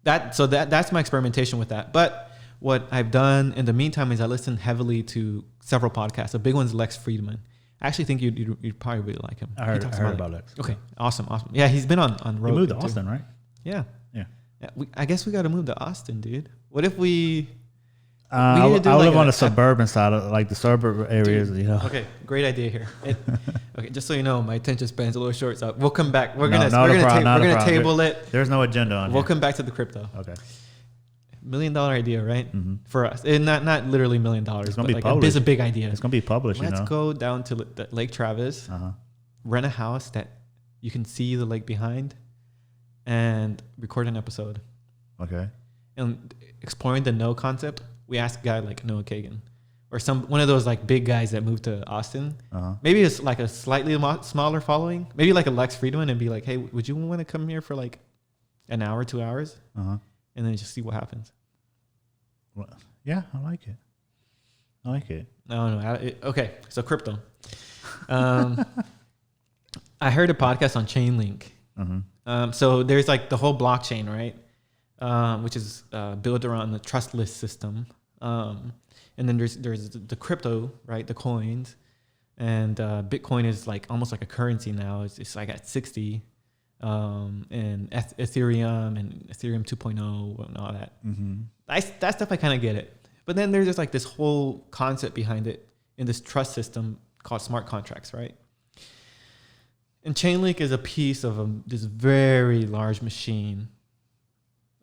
That's my experimentation with that. But what I've done in the meantime is I listen heavily to several podcasts. The big one's Lex Friedman. I actually think you'd probably really like him. I heard about Lex. Okay, awesome. Yeah, he's been on road. He moved to Austin, right? Yeah. Yeah. I guess we got to move to Austin, dude. What if we... I live on the suburban side of like the suburban areas, Okay, great idea here. Okay, just so you know, my attention span's a little short, so we'll come back. We're gonna table it. There's no agenda on. We'll come back to the crypto. Okay. $1 million idea, right? For us, and not literally $1 million. It's gonna be published. It's a big idea. It's gonna be published. Let's go down to Lake Travis, rent a house that you can see the lake behind, and record an episode. Okay. And exploring the no concept. We asked a guy like Noah Kagan or one of those like big guys that moved to Austin. Maybe it's like a slightly smaller following, maybe like a Lex Friedman, and be like, "Hey, would you want to come here for like an hour, 2 hours?" And then just see what happens. Well, yeah, I like it. No. Okay, so crypto. I heard a podcast on Chainlink. So there's like the whole blockchain, right? Which is built around the trustless system. And then there's the crypto, right? The coins. And Bitcoin is like almost like a currency now. It's like at 60. And Ethereum and Ethereum 2.0 and all that. That stuff, I kind of get it. But then there's just like this whole concept behind it in this trust system called smart contracts, right? And Chainlink is a piece of this very large machine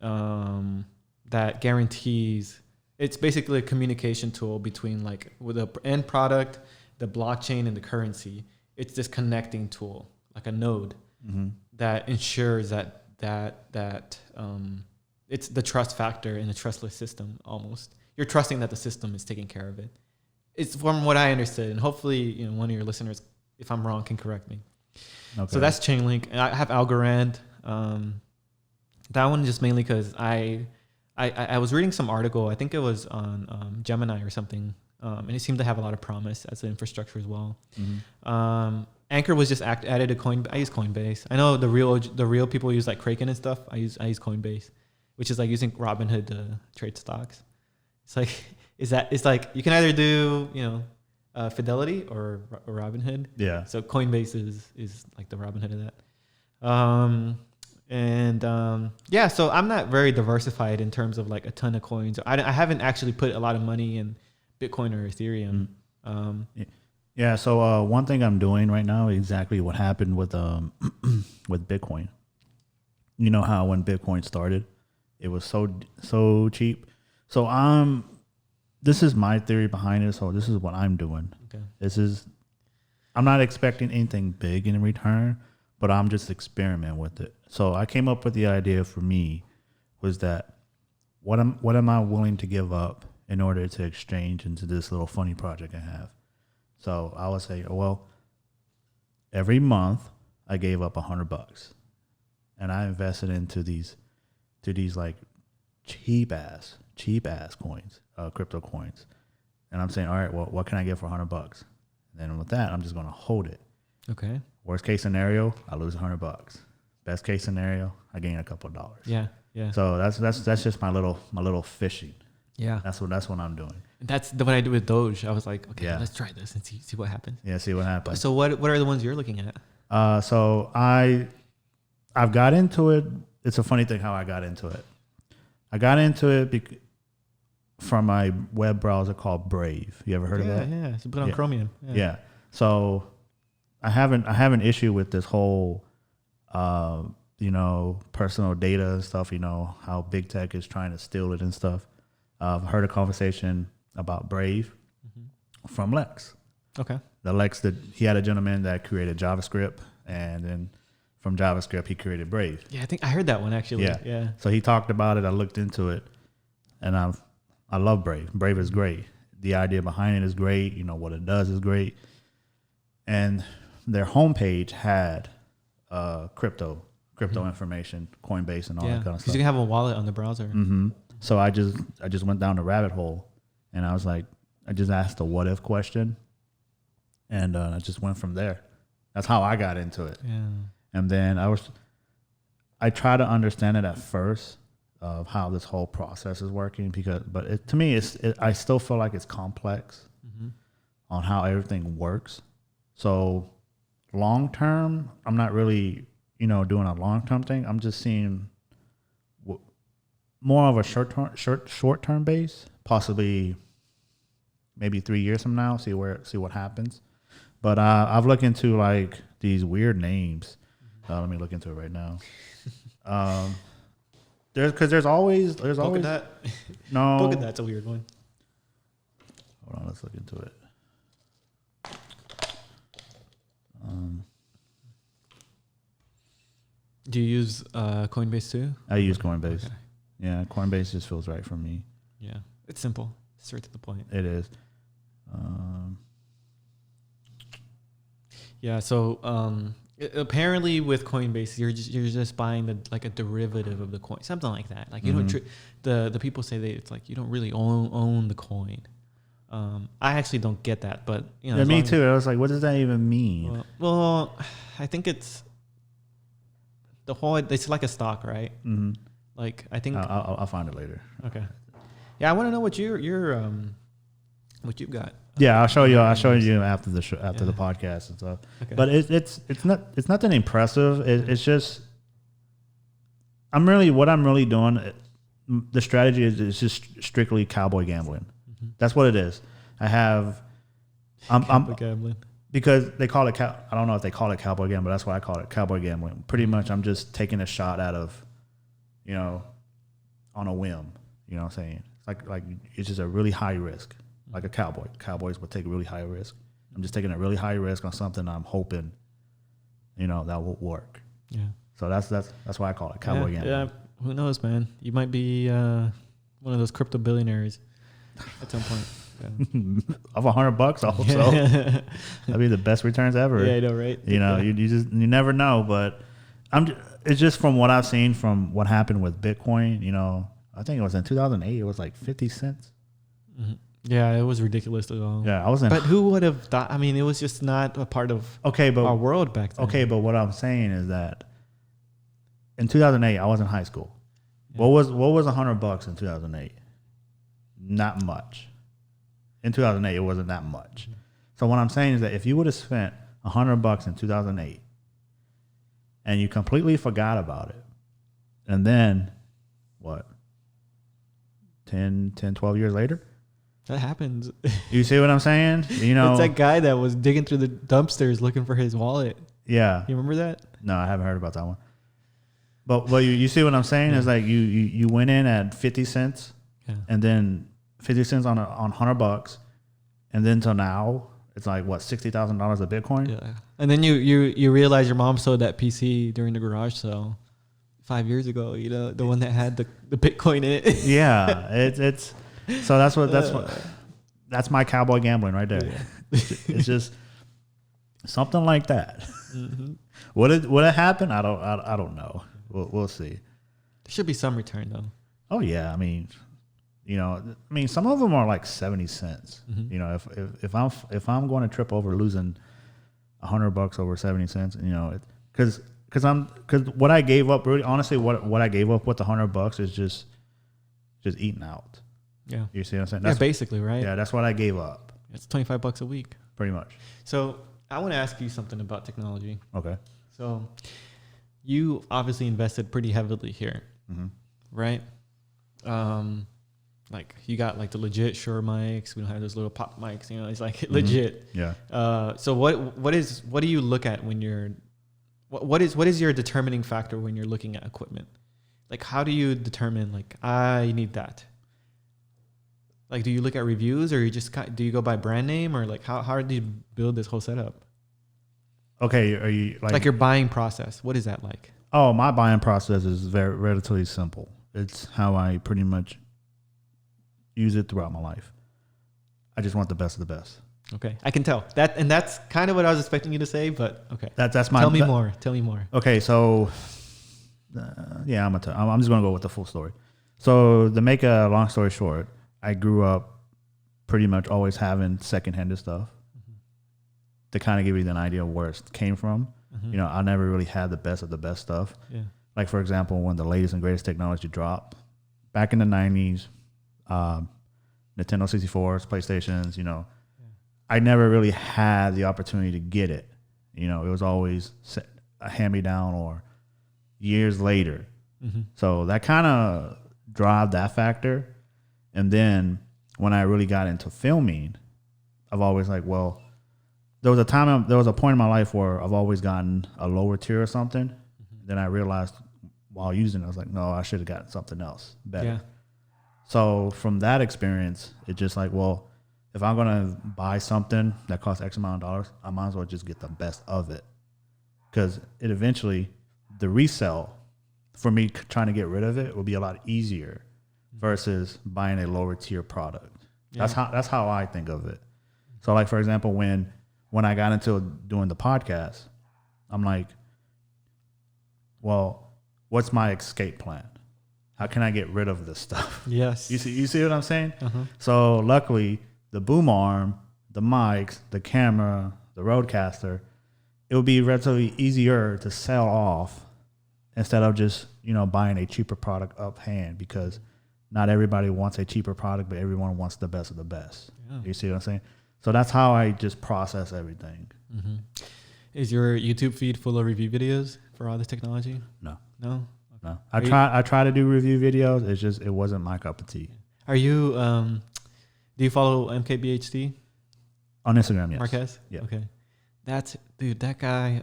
that guarantees, it's basically a communication tool between like with the end product, the blockchain, and the currency. It's this connecting tool, like a node that ensures that it's the trust factor in a trustless system. Almost, you're trusting that the system is taking care of it. It's from what I understood, and hopefully, one of your listeners, if I'm wrong, can correct me. Okay. So that's Chainlink, and I have Algorand. That one just mainly because I was reading some article. I think it was on Gemini or something, and it seemed to have a lot of promise as an infrastructure as well. Anchor was just added to Coinbase. I use Coinbase. I know the real people use like Kraken and stuff. I use Coinbase, which is like using Robinhood to trade stocks. It's like it's like you can either do Fidelity or Robinhood. Yeah. So Coinbase is like the Robinhood of that. Yeah, so I'm not very diversified in terms of like a ton of coins. I haven't actually put a lot of money in Bitcoin or Ethereum. Yeah. So one thing I'm doing right now is exactly what happened with with Bitcoin. You know how when Bitcoin started, it was so cheap. So this is my theory behind it. So this is what I'm doing. Okay. I'm not expecting anything big in return, but I'm just experimenting with it. So I came up with the idea for me was that what am I willing to give up in order to exchange into this little funny project I have? So I would say, well, every month I gave up $100 and I invested into these like cheap ass coins, crypto coins. And I'm saying, all right, well, what can I get for $100? And then with that, I'm just going to hold it. Okay. Worst case scenario, I lose $100. Best case scenario, I gain a couple of dollars. Yeah. Yeah. So that's just my little fishing. Yeah. That's what I'm doing. That's what I do with Doge. I was like, okay, let's try this and see what happens. Yeah, see what happens. So what are the ones you're looking at? So I've got into it. It's a funny thing how I got into it. I got into it from my web browser called Brave. You ever heard of that? Yeah, it's put on Chromium. Yeah. So I have an issue with this whole, personal data and stuff. You know how big tech is trying to steal it and stuff. I've heard a conversation about Brave from Lex. Okay. The Lex that he had a gentleman that created JavaScript, and then from JavaScript he created Brave. Yeah, I think I heard that one actually. Yeah. So he talked about it. I looked into it, and I love Brave. Brave is great. The idea behind it is great. You know what it does is great. And their homepage had crypto information, Coinbase, and all that kind of stuff. Because you can have a wallet on the browser. Mm-hmm. So I just went down the rabbit hole, and I was like, I just asked a what if question, and I just went from there. That's how I got into it. Yeah. And then I try to understand it at first of how this whole process is working but to me I still feel like it's complex on how everything works. So long term, I'm not really doing a long term thing. I'm just seeing more of a short term base, possibly maybe 3 years from now. See what happens. But I've looked into like these weird names. Let me look into it right now. There's always Polkadot. No, Polkadot's a weird one. Hold on, let's look into it. Do you use Coinbase too? I use Coinbase. Okay. Yeah, Coinbase just feels right for me. Yeah, it's simple, straight to the point. It is. Yeah. So apparently with Coinbase, you're just buying a derivative of the coin, something like that. Like you don't the people say it's like you don't really own the coin. I actually don't get that, but yeah, me too. I was like, what does that even mean? Well, I think it's it's like a stock, right? Mm-hmm. Like I think I'll find it later. Okay. Yeah, I want to know what what you've got. Yeah, I'll show you after the show, after the podcast and stuff. Okay. But it's nothing impressive. It's just what I'm really doing. The strategy is just strictly cowboy gambling. Mm-hmm. That's what it is. I'm gambling because they call it. I don't know if they call it cowboy gambling, but that's what I call it, cowboy gambling. Pretty much, I'm just taking a shot out of, on a whim. You know what I'm saying? Like it's just a really high risk. Like a cowboy. Cowboys would take a really high risk. I'm just taking a really high risk on something I'm hoping, that will work. Yeah. So that's why I call it cowboy gambling. Yeah. Who knows, man? You might be one of those crypto billionaires at some point. Yeah. Of $100, I hope so. That'd be the best returns ever. Yeah, I know, right? You never know, but it's just from what I've seen from what happened with Bitcoin. I think it was in 2008. It was like 50 cents. Mm-hmm. Yeah, it was ridiculous at all. Yeah, but who would have thought? I mean, it was just not a part of our world back then. Okay, but what I'm saying is that in 2008, I was in high school. Yeah. What was $100 in 2008? Not much. In 2008, it wasn't that much. So what I'm saying is that if you would have spent $100 in 2008 and you completely forgot about it, and then what, 12 years later? That happens. You see what I'm saying? You know, it's that guy that was digging through the dumpsters looking for his wallet. Yeah. You remember that? No, I haven't heard about that one. But you see what I'm saying? Yeah. Is like you went in at 50 cents, and then 50 cents on $100, and then till now it's like what, $60,000 a Bitcoin? Yeah. And then you realize your mom sold that PC during the garage sale 5 years ago. You know, the one that had the Bitcoin in it. Yeah, it's so that's my cowboy gambling right there. Yeah. It's just something like that. Mm-hmm. Would it happen? I don't know. We'll see. There should be some return though. Oh yeah, I mean, you know, some of them are like 70 cents. Mm-hmm. You know, if I'm going to trip over losing $100 over 70 cents, you know, because what I gave up, really honestly, what I gave up with the $100 is just eating out. Yeah, you see what I'm saying? That's basically right. Yeah, that's what I gave up. It's $25 a week, pretty much. So I want to ask you something about technology. Okay. So you obviously invested pretty heavily here, mm-hmm. right? Like you got like the legit Shure mics. We don't have those little pop mics. You know, it's like mm-hmm. legit. Yeah. So what do you look at when you're what is your determining factor when you're looking at equipment? Like how do you determine like I need that? Like do you look at reviews or do you go by brand name or like how do you build this whole setup? Okay, are you like your buying process? What is that like? Oh, my buying process is very relatively simple. It's how I pretty much use it throughout my life. I just want the best of the best. Okay, I can tell that, and that's kind of what I was expecting you to say. But okay, that's my. Tell me more. Okay, so yeah, I'm just gonna go with the full story. So to make a long story short, I grew up pretty much always having secondhand stuff. To kind of give you an idea of where it came from. Mm-hmm. You know, I never really had the best of the best stuff. Yeah. Like, for example, when the latest and greatest technology dropped, back in the 90s, Nintendo 64s, PlayStations, you know, I never really had the opportunity to get it. You know, it was always a hand-me-down or years later. Mm-hmm. So that kind of drove that factor. And then when I really got into filming, I've always like, well, there was a point in my life where I've always gotten a lower tier or something. Mm-hmm. Then I realized while using it, I was like, no, I should have gotten something else better. Yeah. So from that experience, it's just like, well, if I'm going to buy something that costs X amount of dollars, I might as well just get the best of it. Because it eventually, the resell, for me trying to get rid of it will be a lot easier versus buying a lower tier product. Yeah. That's how I think of it. So like, for example, when I got into doing the podcast, I'm like, well, what's my escape plan? How can I get rid of this stuff? Yes. You see what I'm saying? Uh-huh. So luckily, the boom arm, the mics, the camera, the Rodecaster, it would be relatively easier to sell off instead of just, you know, buying a cheaper product offhand, because not everybody wants a cheaper product, but everyone wants the best of the best. Yeah. You see what I'm saying? So that's how I just process everything. Mm-hmm. Is your YouTube feed full of review videos for all this technology? No. No? Okay. No. I try to do review videos. It's just, it wasn't my cup of tea. Are you, do you follow MKBHD? On Instagram, yes. Marquez? Yeah. Okay. That guy,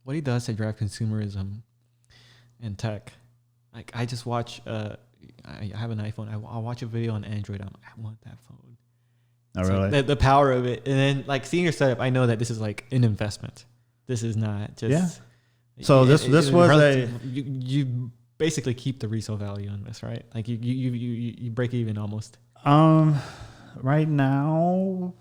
what he does to drive consumerism and tech. Like I just watch, I have an iPhone. I'll watch a video on Android. I want that phone. Oh, really? Like the power of it. And then like seeing your setup, I know that this is like an investment. This is not just. Yeah. So this was you basically keep the resale value on this, right? Like you break even almost. Right now,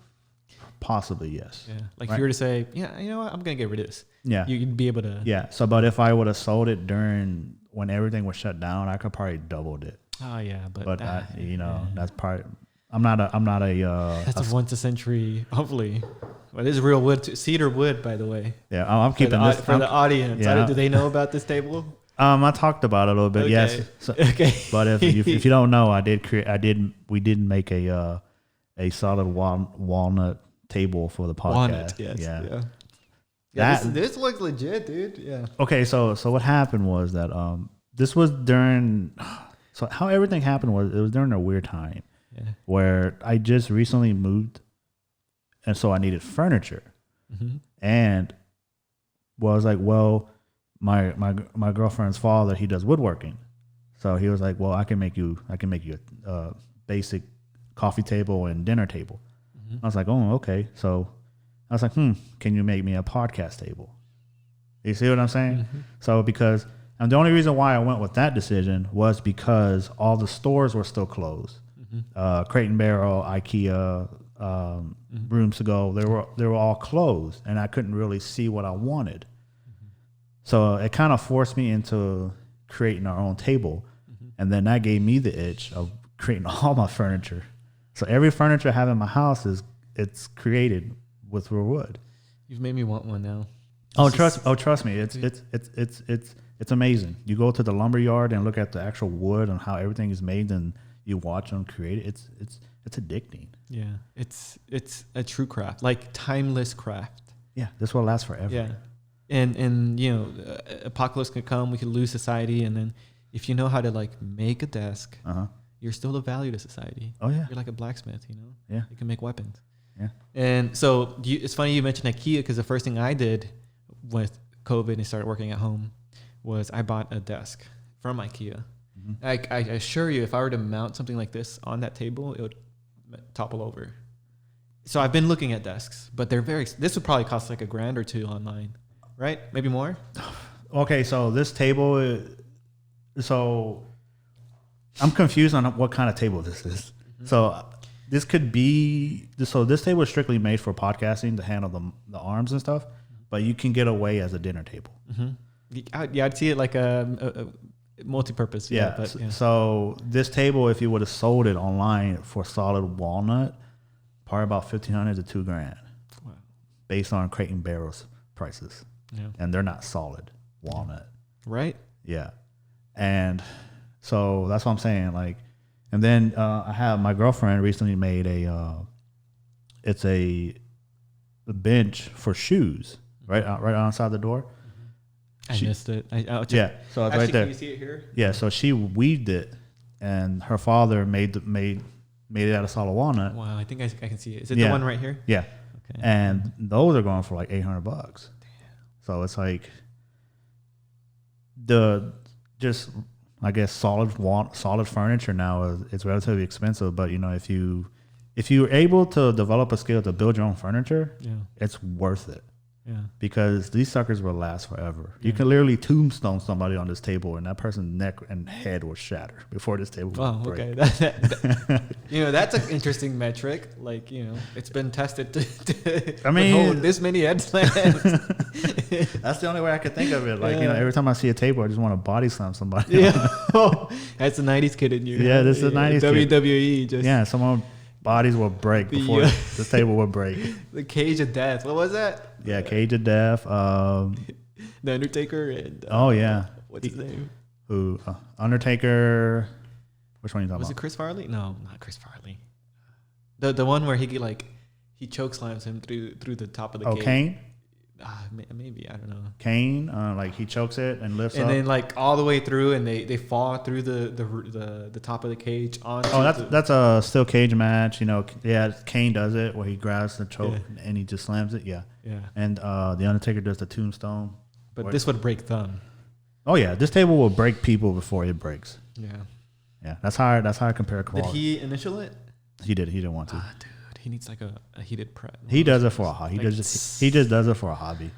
possibly yes. Yeah. Like if you were to say, yeah, you know what, I'm gonna get rid of this. Yeah. You'd be able to. Yeah. So, but if I would have sold it during when everything was shut down, I could probably doubled it. Oh yeah, but that's part. I'm not a. That's a once a century, hopefully. Well, this is real wood, cedar wood, by the way. Yeah, I'm keeping this for the audience. Yeah. Do they know about this table? I talked about it a little bit. Okay. Yes. So, okay. But if you don't know, we did make a solid walnut table for the podcast. Want it, yes. Yeah. Yeah, this looks legit, dude. Yeah. Okay, so what happened was that this was during. So how everything happened was it was during a weird time where I just recently moved, and so I needed furniture, and was like, well, my girlfriend's father, he does woodworking, so he was like, well, I can make you a basic coffee table and dinner table. I was like, oh, okay. So I was like, can you make me a podcast table? You see what I'm saying? So and the only reason why I went with that decision was because all the stores were still closed. Crate and Barrel, IKEA, Rooms to Go, they were all closed, and I couldn't really see what I wanted. So it kind of forced me into creating our own table, and then that gave me the itch of creating all my furniture. So every furniture I have in my house it's created with real wood. You've made me want one now. Trust me, it's amazing. You go to the lumber yard and look at the actual wood and how everything is made, and you watch them create it. It's addicting. Yeah, it's a true craft, like timeless craft. Yeah, this will last forever. Yeah, and you know, apocalypse can come. We could lose society, and then if you know how to like make a desk, you're still of value to society. Oh yeah, you're like a blacksmith. You know. Yeah, you can make weapons. Yeah. And so it's funny you mentioned IKEA, because the first thing I did with COVID and started working at home was I bought a desk from IKEA. I assure you, if I were to mount something like this on that table, it would topple over. So I've been looking at desks, but they're this would probably cost like $1,000 or $2,000 online, right? Maybe more. Okay, so this table, so I'm confused on what kind of table this is. So this could be, so this table is strictly made for podcasting to handle the arms and stuff, but you can get away as a dinner table. Yeah, I'd see it like a multi-purpose. Yeah. So this table, if you would have sold it online for solid walnut, probably about $1,500 to $2,000. Wow. Based on Crate and Barrel's prices. Yeah. And they're not solid walnut. Right. Yeah. And so that's what I'm saying. Like, and then I have my girlfriend recently made it's a bench for shoes right outside the door. I missed it. So it's right there. Can you see it here? Yeah, so she weaved it, and her father made it out of solid walnut. Wow, I think I can see it. Is it the one right here? Yeah. Okay. And those are going for like $800. Damn. So it's like I guess solid furniture now it's relatively expensive, but you know, if you're able to develop a skill to build your own furniture, it's worth it. Yeah. Because these suckers will last forever. Yeah. You can literally tombstone somebody on this table, and that person's neck and head will shatter before this table will break. Okay. You know, that's an interesting metric. Like, you know, it's been tested to hold this many headslams. That's the only way I could think of it. Like, you know, every time I see a table, I just want to body slam somebody. Yeah. That's the 90s kid in you. Yeah, this is the 90s kid. WWE. Just someone bodies will break before the table will break. The cage of death. What was that? Yeah, cage of death. The Undertaker and what's his name? Who? Undertaker. Which one are you talking about? Was it Chris Farley? No, not Chris Farley. The one where he choke slams him through the top of the cage. Kane? Maybe, I don't know. Kane, like he chokes it and lifts up. And then like all the way through, and they fall through the top of the cage onto. Oh, that's a steel cage match. You know, Kane does it where he grabs the choke and he just slams it. Yeah. Yeah. And the Undertaker does the tombstone. But this would break thumb. Oh yeah, this table will break people before it breaks. Yeah. Yeah, that's how I compare quality. Did he initial it? He did. He didn't want to. Dude. He needs like a heated prep. He does it for a hobby. He just does it for a hobby.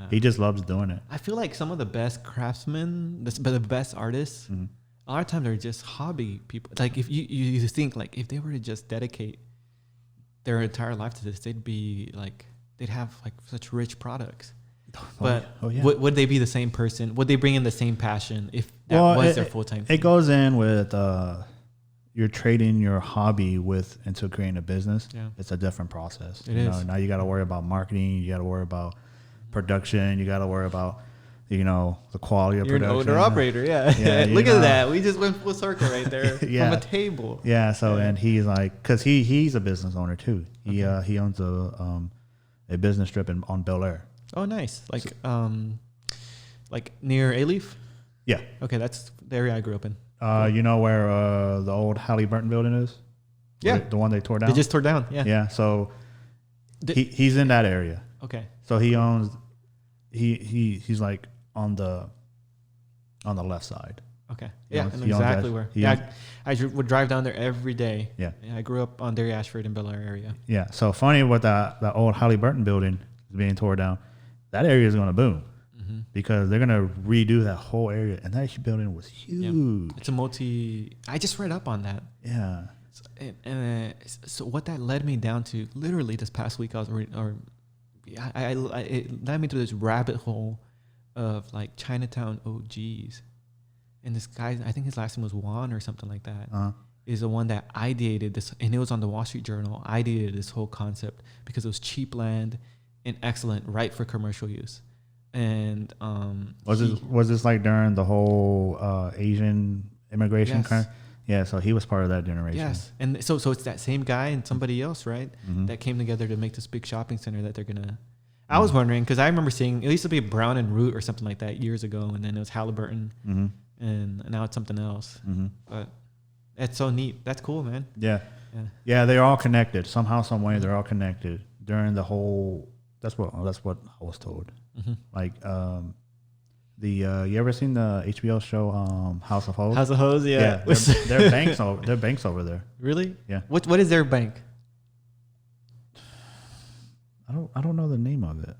He just loves doing it. I feel like some of the best craftsmen, the best artists, a lot of times they're just hobby people. Like if you think like if they were to just dedicate their entire life to this, they'd have like such rich products. But would they be the same person? Would they bring in the same passion if that was their full time thing? It goes in with you're trading your hobby into creating a business. Yeah. It's a different process. It is. Now you got to worry about marketing. You got to worry about production. You got to worry about the quality of You're production. an owner operator, yeah. Look at that. We just went full circle right there from a table. Yeah. So and he's like, because he's a business owner too. He owns a business strip on Bel Air. Oh, nice. Like near A-Leaf. Yeah. Okay, that's the area I grew up in. You know where the old Halliburton building is? Yeah. The one they tore down. They just tore down. Yeah. Yeah. So he's in that area. Okay. So he owns. He's like on the left side. Okay. Yeah, I know exactly where. Yeah, I would drive down there every day. Yeah. I grew up on Derry Ashford and Bel Air area. Yeah. So funny with that old Halliburton building is being torn down. That area is going to boom because they're going to redo that whole area, and that building was huge. Yeah. It's a I just read up on that. Yeah. So what that led me down to, literally this past week, I was reading, it led me to this rabbit hole of like Chinatown OGs. And this guy, I think his last name was Juan or something like that, is the one that ideated this, and it was on the Wall Street Journal, ideated this whole concept because it was cheap land and excellent, right for commercial use. And was this like during the whole Asian immigration kind of? Yeah, so he was part of that generation. Yes, and so it's that same guy and somebody else, right, that came together to make this big shopping center that they're gonna. I was wondering because I remember seeing it used to be Brown and Root or something like that years ago, and then it was Halliburton, and now it's something else. But it's so neat. That's cool, man. Yeah. They're all connected somehow, some way. They're all connected during the whole. That's what I was told. Like you ever seen the HBO show House of HOU? House of HOU, yeah. They're banks over. They're banks over there. Really? Yeah. What is their bank? I don't know the name of it.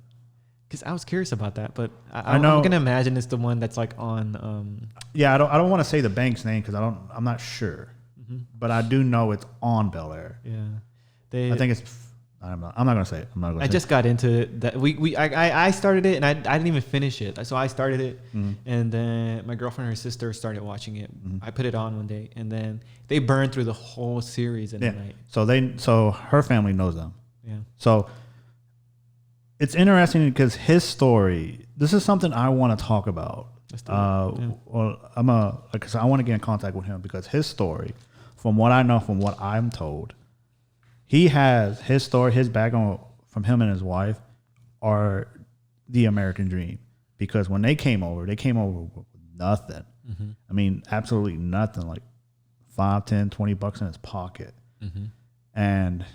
Because I was curious about that, but I know. I'm gonna imagine it's the one that's like on. Yeah, I don't want to say the bank's name because I'm not sure, but I do know it's on Bel Air. Yeah, I think it's. I'm not gonna say it. I just got into it. That I started it and I didn't even finish it. So I started it, and then my girlfriend and her sister started watching it. I put it on one day, and then they burned through the whole series in a night. So her family knows them. Yeah. So it's interesting because his story. This is something I want to talk about. Well, because I want to get in contact with him because his story, from what I know, from what I'm told. He has his story, his background from him and his wife are the American dream. Because when they came over with nothing. I mean, absolutely nothing, like $5, $10, $20 in his pocket. And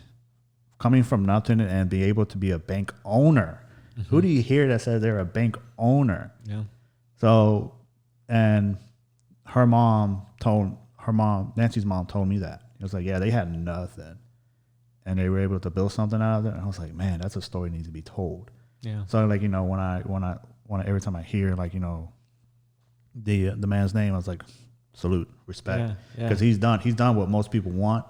coming from nothing and be able to be a bank owner. Who do you hear that says they're a bank owner? Yeah. So, and Nancy's mom told me that. It was like, yeah, they had nothing. And they were able to build something out of it. And I was like, man, that's a story that needs to be told. Yeah. So like, when I every time I hear like, the man's name, I was like, salute, respect. Because he's done what most people want,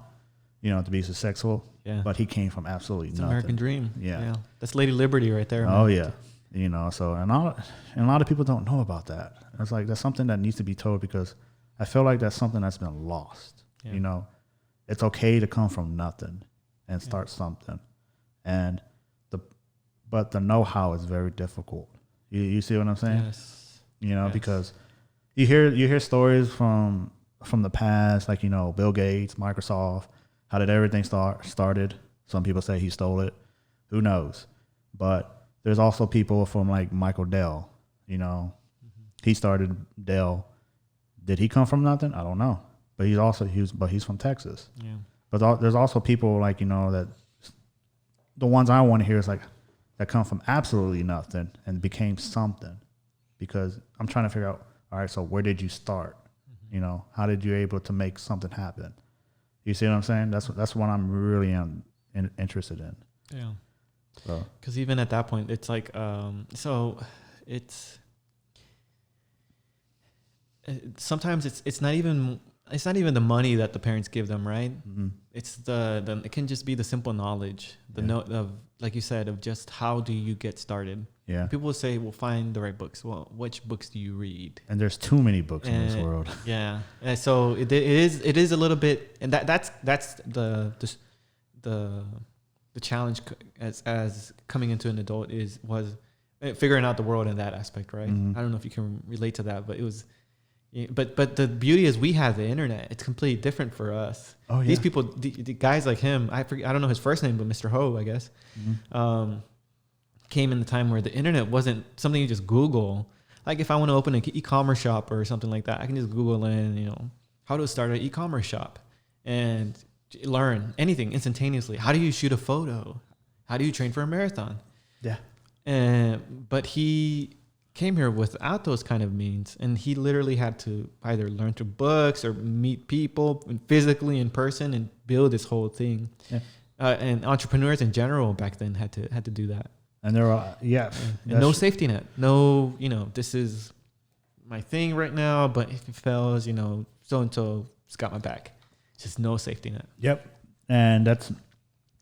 to be successful. Yeah. But he came from absolutely nothing. American dream. Yeah. That's Lady Liberty right there. Oh man. Yeah. So and a lot of people don't know about that. It's like that's something that needs to be told because I feel like that's something that's been lost. Yeah. It's okay to come from nothing and start something, but the know-how is very difficult. You see what I'm saying? Yes. Because you hear stories from the past, like Bill Gates, Microsoft. How did everything started? Some people say he stole it. Who knows? But there's also people from like Michael Dell. He started Dell. Did he come from nothing? I don't know. But he's from Texas. Yeah. But there's also people like, that the ones I want to hear is like that come from absolutely nothing and became something because I'm trying to figure out, all right, so where did you start? How did you able to make something happen? You see what I'm saying? That's what I'm really interested in. Yeah. So, because even at that point, it's like, sometimes it's not even the money that the parents give them, right? It's it can just be the simple knowledge, note of, like you said, of just how do you get started. Yeah. People will say, well, find the right books. Well, which books do you read? And there's too many books in this world. Yeah. And so it is a little bit, and that's the challenge as coming into an adult was figuring out the world in that aspect, right? I don't know if you can relate to that, but it was. But the beauty is we have the internet. It's completely different for us. Oh, yeah. These people, the guys like him, I don't know his first name, but Mr. HOU, I guess, came in the time where the internet wasn't something you just Google. Like if I want to open an e-commerce shop or something like that, I can just Google in, how to start an e-commerce shop and learn anything instantaneously. How do you shoot a photo? How do you train for a marathon? Yeah. But he came here without those kind of means, and he literally had to either learn through books or meet people physically in person and build this whole thing. Yeah. And entrepreneurs in general back then had to do that. And there are and no safety net. No, this is my thing right now, but if it fails, so and so's got my back. Just no safety net. Yep. And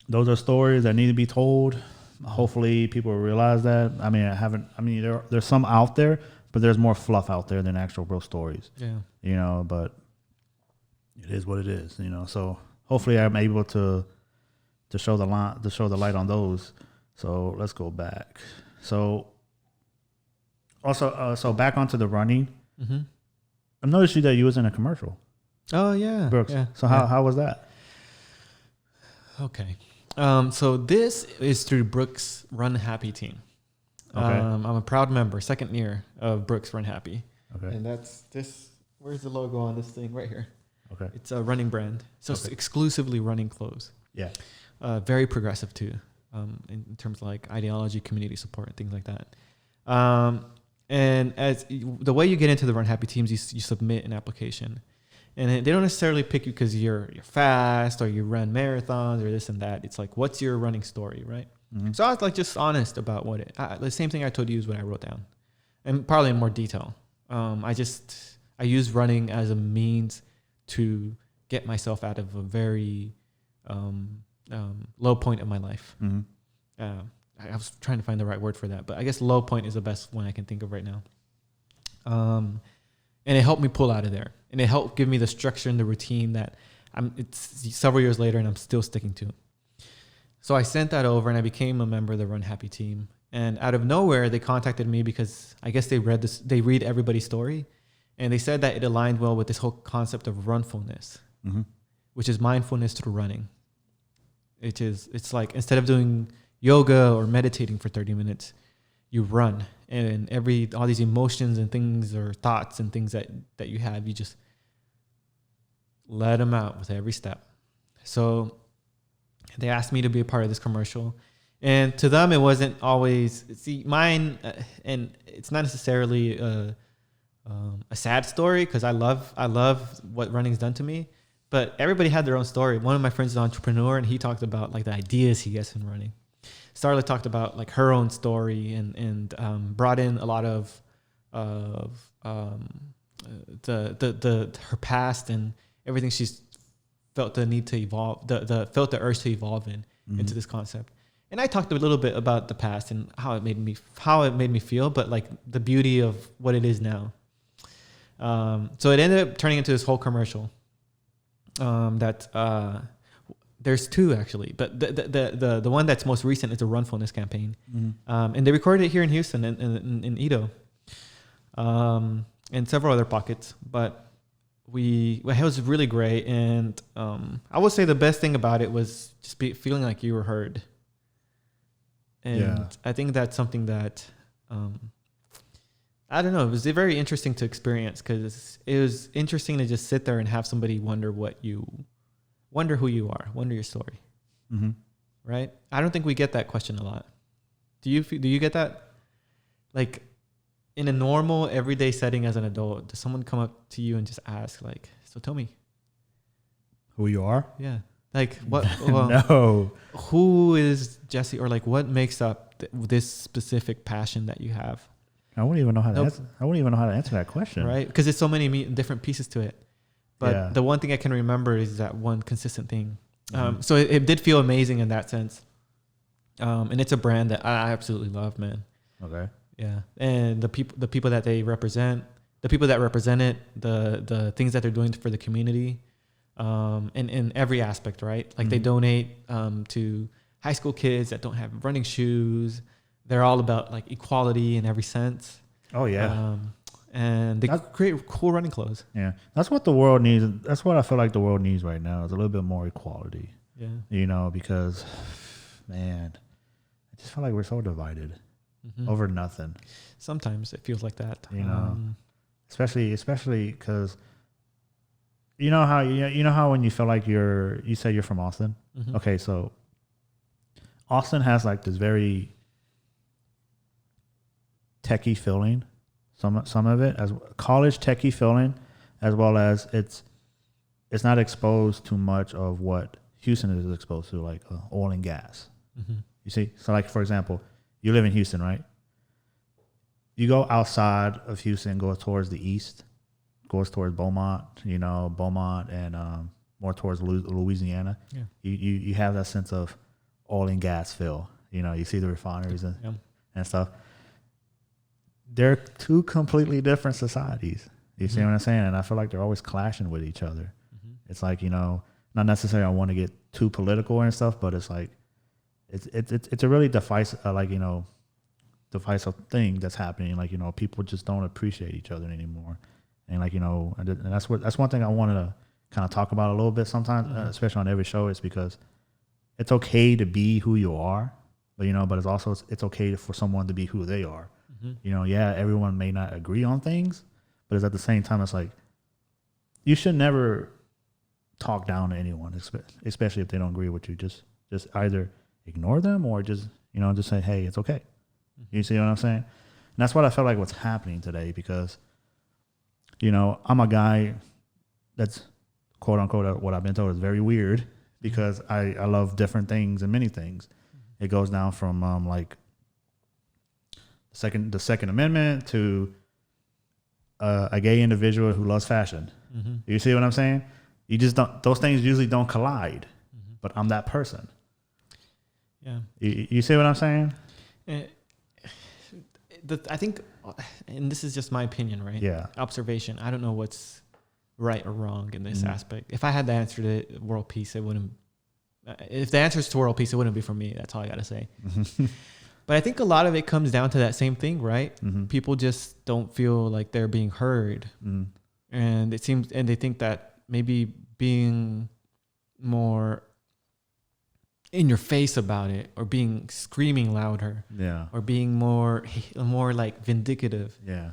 those are stories that need to be told. Hopefully people realize that. There's some out there, but there's more fluff out there than actual real stories. Yeah. But it is what it is, So hopefully I'm able to show the light on those. So let's go back. So also, back onto the running. Mm-hmm. I've noticed that you was in a commercial. Oh yeah. Brooks. Yeah. So how was that? Okay. So this is through Brooks Run Happy team. Okay. I'm a proud member, second year of Brooks Run Happy. Okay. And that's this. Where's the logo on this thing? Right here. Okay. It's a running brand. So it's exclusively running clothes. Yeah. Very progressive too, in terms of like ideology, community support, and things like that. And as the way you get into the Run Happy teams, you submit an application. And they don't necessarily pick you because you're fast or you run marathons or this and that. It's like, what's your running story, right? Mm-hmm. So I was like just honest about the same thing I told you is what I wrote down, and probably in more detail. I use running as a means to get myself out of a very low point in my life. Mm-hmm. I was trying to find the right word for that, but I guess low point is the best one I can think of right now. And it helped me pull out of there. And it helped give me the structure and the routine that it's several years later and I'm still sticking to. So I sent that over and I became a member of the Run Happy team. And out of nowhere, they contacted me because I guess they read everybody's story. And they said that it aligned well with this whole concept of runfulness, mm-hmm. which is mindfulness through running. It's like instead of doing yoga or meditating for 30 minutes, you run. And all these emotions and things or thoughts and things that you have, you just let them out with every step. So they asked me to be a part of this commercial. And to them, it wasn't always, mine, and it's not necessarily a sad story because I love what running's done to me, but everybody had their own story. One of my friends is an entrepreneur and he talked about like the ideas he gets in running. Starla talked about like her own story and brought in a lot of her past and everything she's felt the need to evolve, felt the urge to evolve into this concept. And I talked a little bit about the past and how it made me feel, but like the beauty of what it is now. So it ended up turning into this whole commercial. There's two actually, but the one that's most recent is a Runfulness campaign, mm-hmm. And they recorded it here in Houston in Edo, and several other pockets. But it was really great, and I would say the best thing about it was just feeling like you were heard. And I think that's something that I don't know. It was very interesting to experience because it was interesting to just sit there and have somebody wonder who you are, wonder your story, mm-hmm. right? I don't think we get that question a lot. Do you get that? Like in a normal everyday setting as an adult, does someone come up to you and just ask like, so tell me who you are? Yeah. Like what? No. Who is Jesse, or like what makes up this specific passion that you have? I wouldn't even know how to answer that question. Right? Because there's so many different pieces to it. But the one thing I can remember is that one consistent thing. Mm-hmm. So it did feel amazing in that sense. And it's a brand that I absolutely love, man. Okay. Yeah. And the people that they represent, the people that represent it, the things that they're doing for the community, in every aspect, right? Like mm-hmm. they donate to high school kids that don't have running shoes. they're all about like equality in every sense. Oh yeah. And they create cool running clothes. Yeah, that's what the world needs. That's what I feel like the world needs right now is a little bit more equality. Yeah. You know, because man, I just feel like we're so divided over nothing. Sometimes it feels like that. You know, especially because you know how when you feel like you say you're from Austin. Okay, so Austin has like this very techie feeling, some of it as college techie feeling, as well as it's not exposed to much of what Houston is exposed to, like oil and gas. You see, so like for example, you live in Houston, right? You go outside of Houston, go towards the east, goes towards Beaumont, and more towards Louisiana. Yeah. You have that sense of oil and gas feel. You know, you see the refineries and stuff. They're two completely different societies. You see what I'm saying? And I feel like they're always clashing with each other. It's like, not necessarily I want to get too political and stuff, but it's like it's a really divisive thing that's happening. Like, people just don't appreciate each other anymore. And like, and that's one thing I wanted to kind of talk about a little bit sometimes, especially on every show, is because it's okay to be who you are, but it's also, it's okay for someone to be who they are. Yeah, everyone may not agree on things, but it's at the same time, it's like, you should never talk down to anyone, especially if they don't agree with you. Just either ignore them or just say, hey, it's okay. You see what I'm saying? And that's what I felt like what's happening today, because, I'm a guy that's quote unquote what I've been told is very weird, because I love different things and many things. It goes down from like the Second Amendment to a gay individual who loves fashion. You see what I'm saying? You just don't; those things usually don't collide. But I'm that person. Yeah. You see what I'm saying? I think, and this is just my opinion, right? Yeah. Observation. I don't know what's right or wrong in this aspect. If I had the answer to world peace, it wouldn't. If the answer is to world peace, it wouldn't be for me. That's all I gotta say. But I think a lot of it comes down to that same thing, right? People just don't feel like they're being heard, and it seems, and they think that maybe being more in your face about it, or being screaming louder, or being more like vindicative,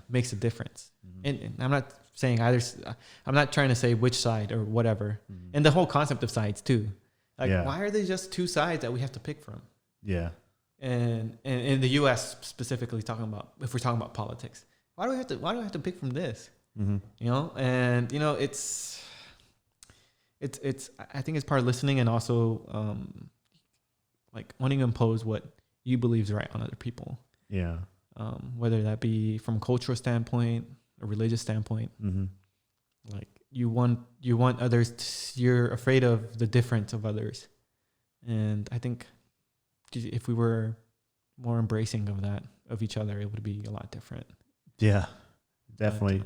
makes a difference. And I'm not saying either. I'm not trying to say which side or whatever. And the whole concept of sides too. Like, why are there just two sides that we have to pick from? Yeah. And in the U.S. specifically, if we're talking about politics, why do we have to pick from this? And it's I think it's part of listening, and also like wanting to impose what you believe is right on other people. Yeah. Whether that be from a cultural standpoint, a religious standpoint, like you want others. You're afraid of the difference of others, and I think if we were more embracing of each other, it would be a lot different. Yeah, definitely.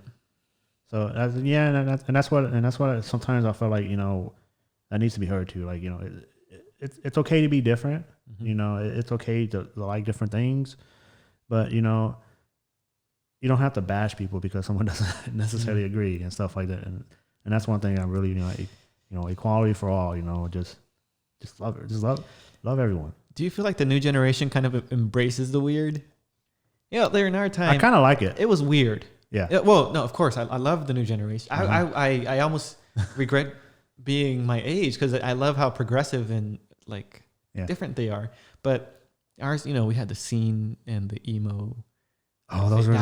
So that's what sometimes I feel like that needs to be heard too. Like it's okay to be different. It's okay to like different things, but you don't have to bash people because someone doesn't necessarily agree and stuff like that. And that's one thing I really equality for all. Just love it. Just love everyone. Do you feel like the new generation kind of embraces the weird? There in our time, I kind of like it. It was weird. Yeah. Well, no, of course, I love the new generation. I almost regret being my age, because I love how progressive and like different they are. But ours, we had the scene and the emo. Oh, those are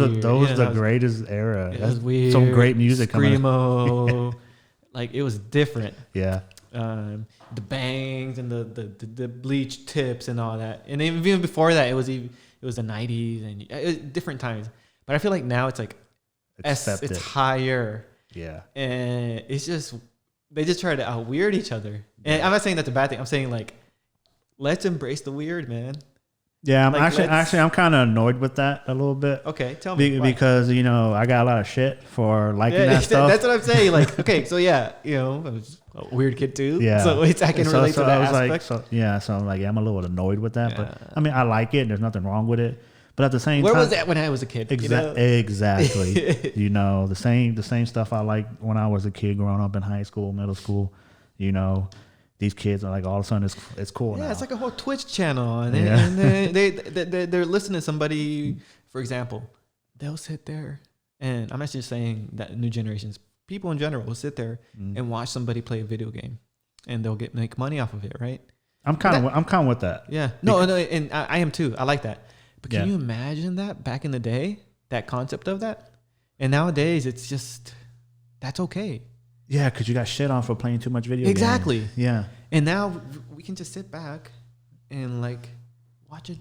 the greatest era. It was weird. Some great music. Screamo. Like, it was different. Yeah. The bangs and the bleach tips and all that, and even before that, it was the 90s and it was different times. But I feel like now it's like it's higher. Yeah. And it's just, they just try to out weird each other. And I'm not saying that's a bad thing. I'm saying, like, let's embrace the weird, man. Yeah, I'm kind of annoyed with that a little bit. Okay, tell me. Because I got a lot of shit for liking that stuff. That's what I'm saying. Like, okay, so yeah, I was a weird kid too. Yeah. So I can relate to that aspect. So I'm like, I'm a little annoyed with that. Yeah. But I mean, I like it. There's nothing wrong with it. But at the same time, where was that when I was a kid? Exactly. The same stuff I liked when I was a kid growing up in high school, middle school. These kids are like, all of a sudden it's cool now. Yeah, it's like a whole Twitch channel, and they're listening to somebody. For example, they'll sit there, and I'm not just saying that new generations, people in general will sit there and watch somebody play a video game, and they'll make money off of it, right? I'm kind of with that. Yeah, no, and I am too. I like that. But can you imagine that back in the day, that concept of that? And nowadays, it's just that's okay. Yeah, because you got shit on for playing too much video games. Exactly. Yeah. And now we can just sit back and like watch it.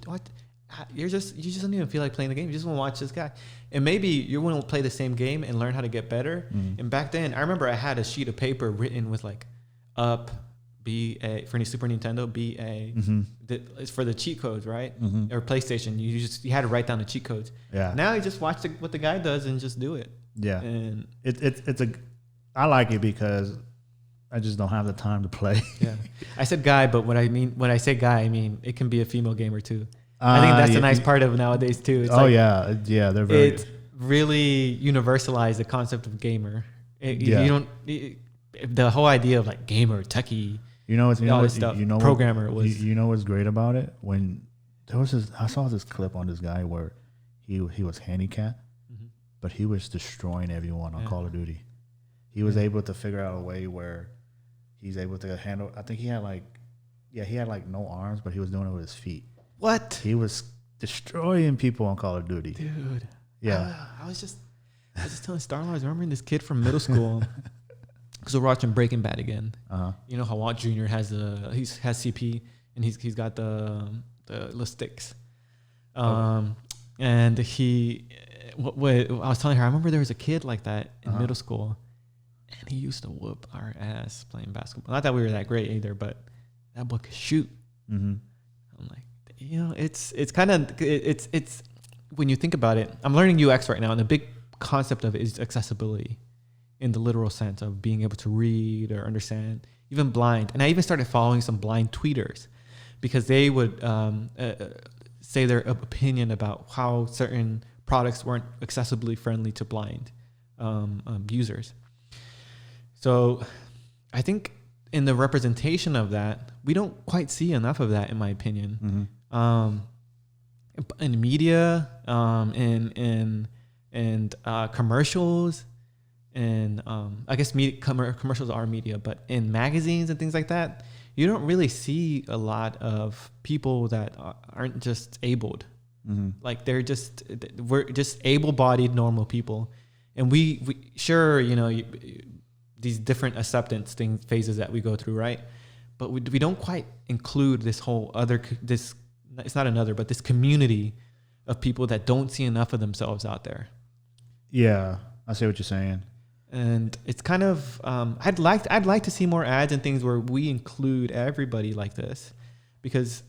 You just don't even feel like playing the game. You just want to watch this guy. And maybe you want to play the same game and learn how to get better. And back then, I remember I had a sheet of paper written with like up, BA, for any Super Nintendo, BA. It's for the cheat codes, right? Or PlayStation. You had to write down the cheat codes. Yeah. Now you just watch what the guy does and just do it. Yeah. And I like it because I just don't have the time to play. Yeah, I said guy, but when I say guy, I mean it can be a female gamer too. I think that's a nice part of nowadays too. It's they're very. It's really universalized the concept of gamer. The whole idea of like gamer, techie, programmer was. You know what's great about it? When I saw this clip on this guy where he was handicapped, but he was destroying everyone on Call of Duty. He was able to figure out a way where he's able to handle. I think he had no arms, but he was doing it with his feet. What? He was destroying people on Call of Duty. Dude. Yeah. I was just telling Star Wars, remembering this kid from middle school. Because we're watching Breaking Bad again. You know how Walt Jr. has CP and he's got the little sticks. And I was telling her, I remember there was a kid like that in middle school. And he used to whoop our ass playing basketball. Not that we were that great either, but that boy could shoot. I'm like, it's kind of it's when you think about it. I'm learning UX right now, and the big concept of it is accessibility, in the literal sense of being able to read or understand, even blind. And I even started following some blind tweeters because they would say their opinion about how certain products weren't accessibly friendly to blind users. So I think in the representation of that, we don't quite see enough of that, in my opinion. In media, in commercials, and I guess commercials are media, but in magazines and things like that, you don't really see a lot of people that aren't just abled. Like we're just able-bodied normal people, and we sure these different acceptance phases that we go through, right? But we don't quite include this whole it's not another, but this community of people that don't see enough of themselves out there. Yeah, I see what you're saying. And it's kind of I'd like to see more ads and things where we include everybody like this, because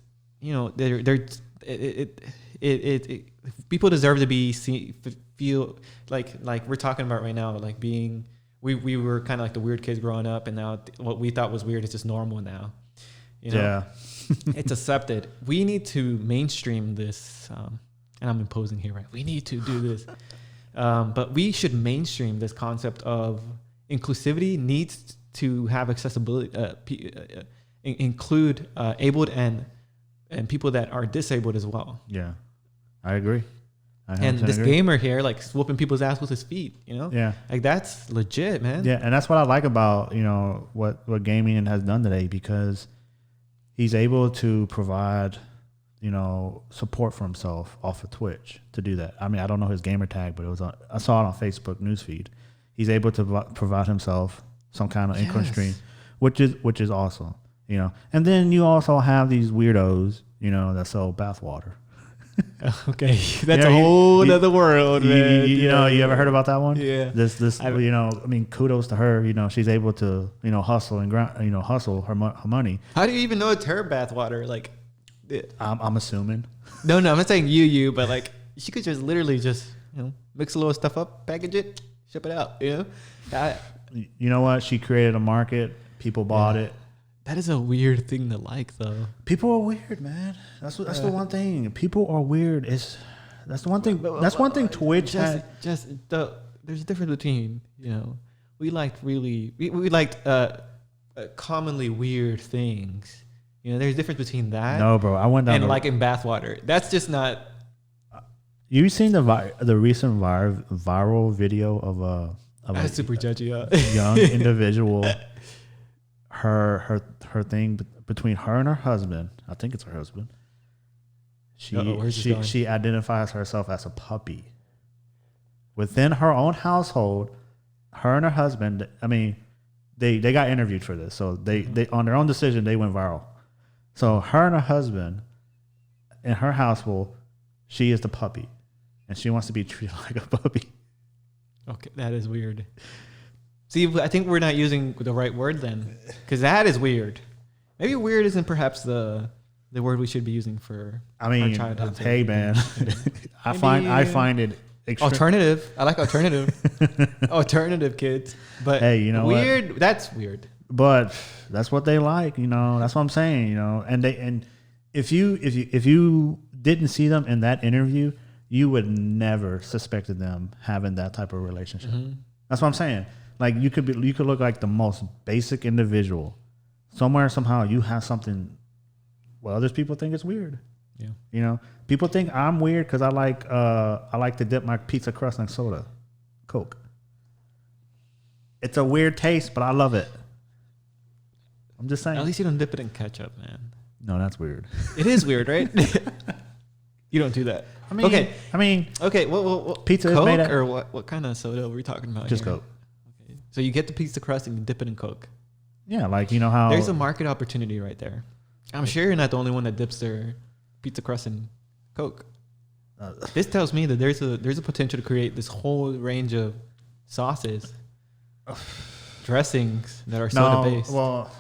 people deserve to feel like we're talking about right now, like being. We were kind of like the weird kids growing up, and now what we thought was weird is just normal now. Yeah. It's accepted. We need to mainstream this, and I'm imposing here, right? We need to do this. But we should mainstream this concept of inclusivity needs to have accessibility, include abled and people that are disabled as well. Yeah, I agree. And this gamer here, like whooping people's ass with his feet, Yeah. Like that's legit, man. Yeah, and that's what I like about, what gaming has done today, because he's able to provide, support for himself off of Twitch to do that. I mean, I don't know his gamer tag, but I saw it on Facebook newsfeed. He's able to provide himself some kind of income stream, which is awesome, And then you also have these weirdos, that sell bathwater. Okay, that's a whole other world, man. You ever heard about that one? Yeah. Kudos to her. She's able to, hustle and grind, hustle her money. How do you even know it's her bathwater? Like, I'm assuming. No, I'm not saying you, but like she could just literally just mix a little stuff up, package it, ship it out. You know what? She created a market. People bought it. That is a weird thing to like, though. People are weird, man. That's the one thing. People are weird. That's the one thing. That's one thing. Twitch there's a difference between we liked commonly weird things. There's a difference between that. No, bro. I went down and liking bathwater. That's just not. You seen the recent viral video of a super judgy young individual. Her thing between her and her husband. I think it's her husband. She identifies herself as a puppy. Within her own household, her and her husband. I mean, they got interviewed for this, so they on their own decision they went viral. So her and her husband, in her household, she is the puppy, and she wants to be treated like a puppy. Okay, that is weird. See, I think we're not using the right word then, because that is weird. Maybe weird isn't perhaps the word we should be using for. I mean, hey man, I find it alternative. I like alternative, alternative kids. But hey, you know weird. What? That's weird. But that's what they like, That's what I'm saying, And if you didn't see them in that interview, you would never suspected them having that type of relationship. Mm-hmm. That's what I'm saying. Like you could look like the most basic individual. Somewhere, somehow, you have something. Well, others people think it's weird. Yeah. People think I'm weird because I like to dip my pizza crust in soda, Coke. It's a weird taste, but I love it. I'm just saying. At least you don't dip it in ketchup, man. No, that's weird. It is weird, right? You don't do that. Okay. Well, pizza Coke is made or what kind of soda are we talking about? Just here? Coke. Okay. So you get the pizza crust and you dip it in Coke. Yeah, like how there's a market opportunity right there. I'm sure you're not the only one that dips their pizza crust in Coke. This tells me that there's a potential to create this whole range of sauces, dressings that are soda based. Well,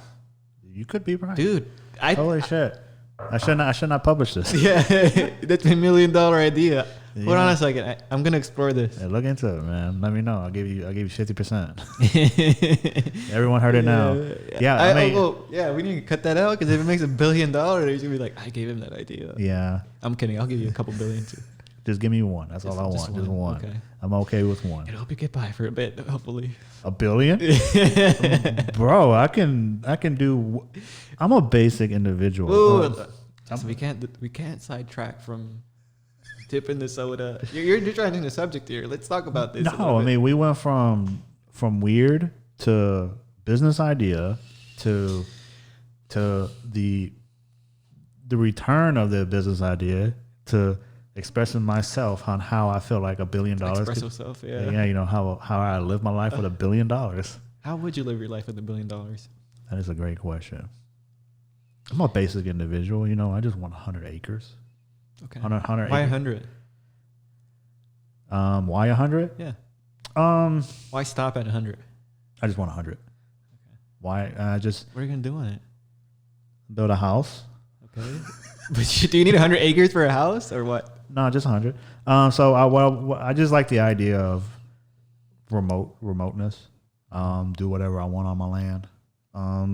you could be right, dude. Holy shit! I should not publish this. Yeah, that's a $1 million idea. Yeah. Hold on a second. I'm gonna explore this. Yeah, look into it, man. Let me know. I'll give you 50%. Everyone heard it now. Yeah, we need to cut that out because if it makes $1 billion, you're gonna be like, I gave him that idea. Yeah. I'm kidding. I'll give you a couple billion too. Just give me one. That's all I want. Just one. Okay. I'm okay with one. I hope you get by for a bit. Hopefully. $1 billion, bro. I can do. I'm a basic individual. Ooh, so we can't sidetrack from dipping the soda. You're trying to the subject here. Let's talk about this. No, I mean we went from weird to business idea to the return of the business idea to expressing myself on how I feel like $1 billion. Express yourself, yeah. Yeah, how I live my life with $1 billion. How would you live your life with $1 billion? That is a great question. I'm a basic individual, I just want 100 acres. Okay. 100 Why acres. 100? Why 100? Yeah. Why stop at 100? I just want 100. Okay. Why? What are you gonna do on it? Build a house. Okay. But do you need 100 acres for a house or what? No, just 100. So I just like the idea of remoteness. Do whatever I want on my land.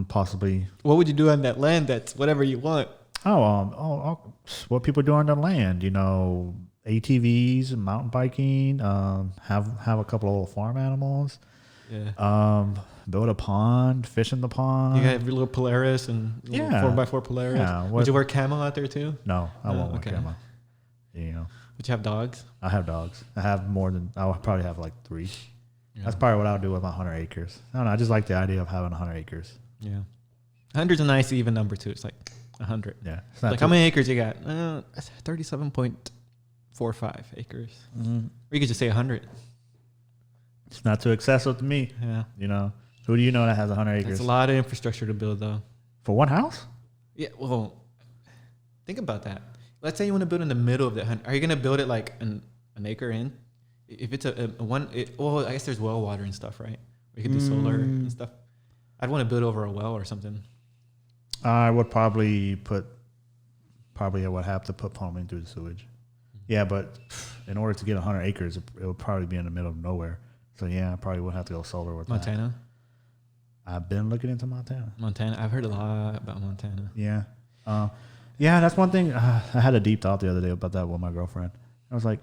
Possibly. What would you do on that land? That's whatever you want. What people do on their land, ATVs, mountain biking, have a couple of little farm animals. Yeah. Build a pond, fish in the pond. You got your little Polaris and 4x4 Polaris. Yeah. Would you wear camo out there too? No, I won't wear camo. Would you have dogs? I have dogs. I'll probably have like 3. Yeah. That's probably what I'll do with my 100 acres. I don't know. I just like the idea of having 100 acres. Yeah. 100's a nice even number too. It's like 100. Yeah. Like how many acres you got? 37.45 acres. Mm-hmm. Or you could just say 100. It's not too excessive to me. Yeah. Who do you know that has 100 acres? That's a lot of infrastructure to build though. For one house? Yeah. Well, think about that. Let's say you want to build in the middle of the 100. Are you going to build it like an acre in? If it's I guess there's well water and stuff, right? We could do solar and stuff. I'd want to build over a well or something. I would probably put probably would have to put plumbing through the sewage. Yeah, but in order to get 100 acres, it would probably be in the middle of nowhere. So yeah, I probably would have to go solar with Montana. that. I've been looking into Montana. I've heard a lot about Montana. Yeah. Yeah, that's one thing. I had a deep thought the other day about that with my girlfriend. I was like,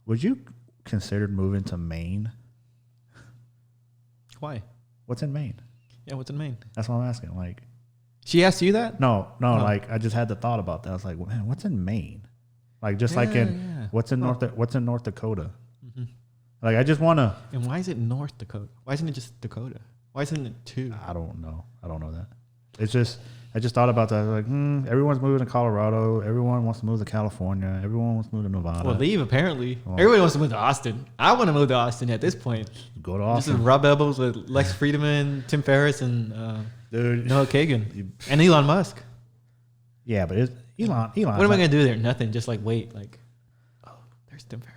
would you consider moving to Maine? Why? What's in Maine? Yeah, what's in Maine? That's what I'm asking. Like, she asked you that? No. Like, I just had the thought about that. I was like, man, what's in Maine? Like, just like what's in North Dakota? Mm-hmm. Like, I just want to. And why is it North Dakota? Why isn't it just Dakota? Why isn't it two? I don't know that. It's just, I just thought about that. I was like, everyone's moving to Colorado. Everyone wants to move to California. Everyone wants to move to Nevada. Well, leave, apparently. Everybody wants to move to Austin. I want to move to Austin at this point. Go to Austin. Just rub elbows with Lex Friedman, Tim Ferriss, and Noah Kagan. And Elon Musk. Yeah, but it's Elon. What am I going to do there? Nothing. Just like wait. Like, oh, there's Tim Ferriss.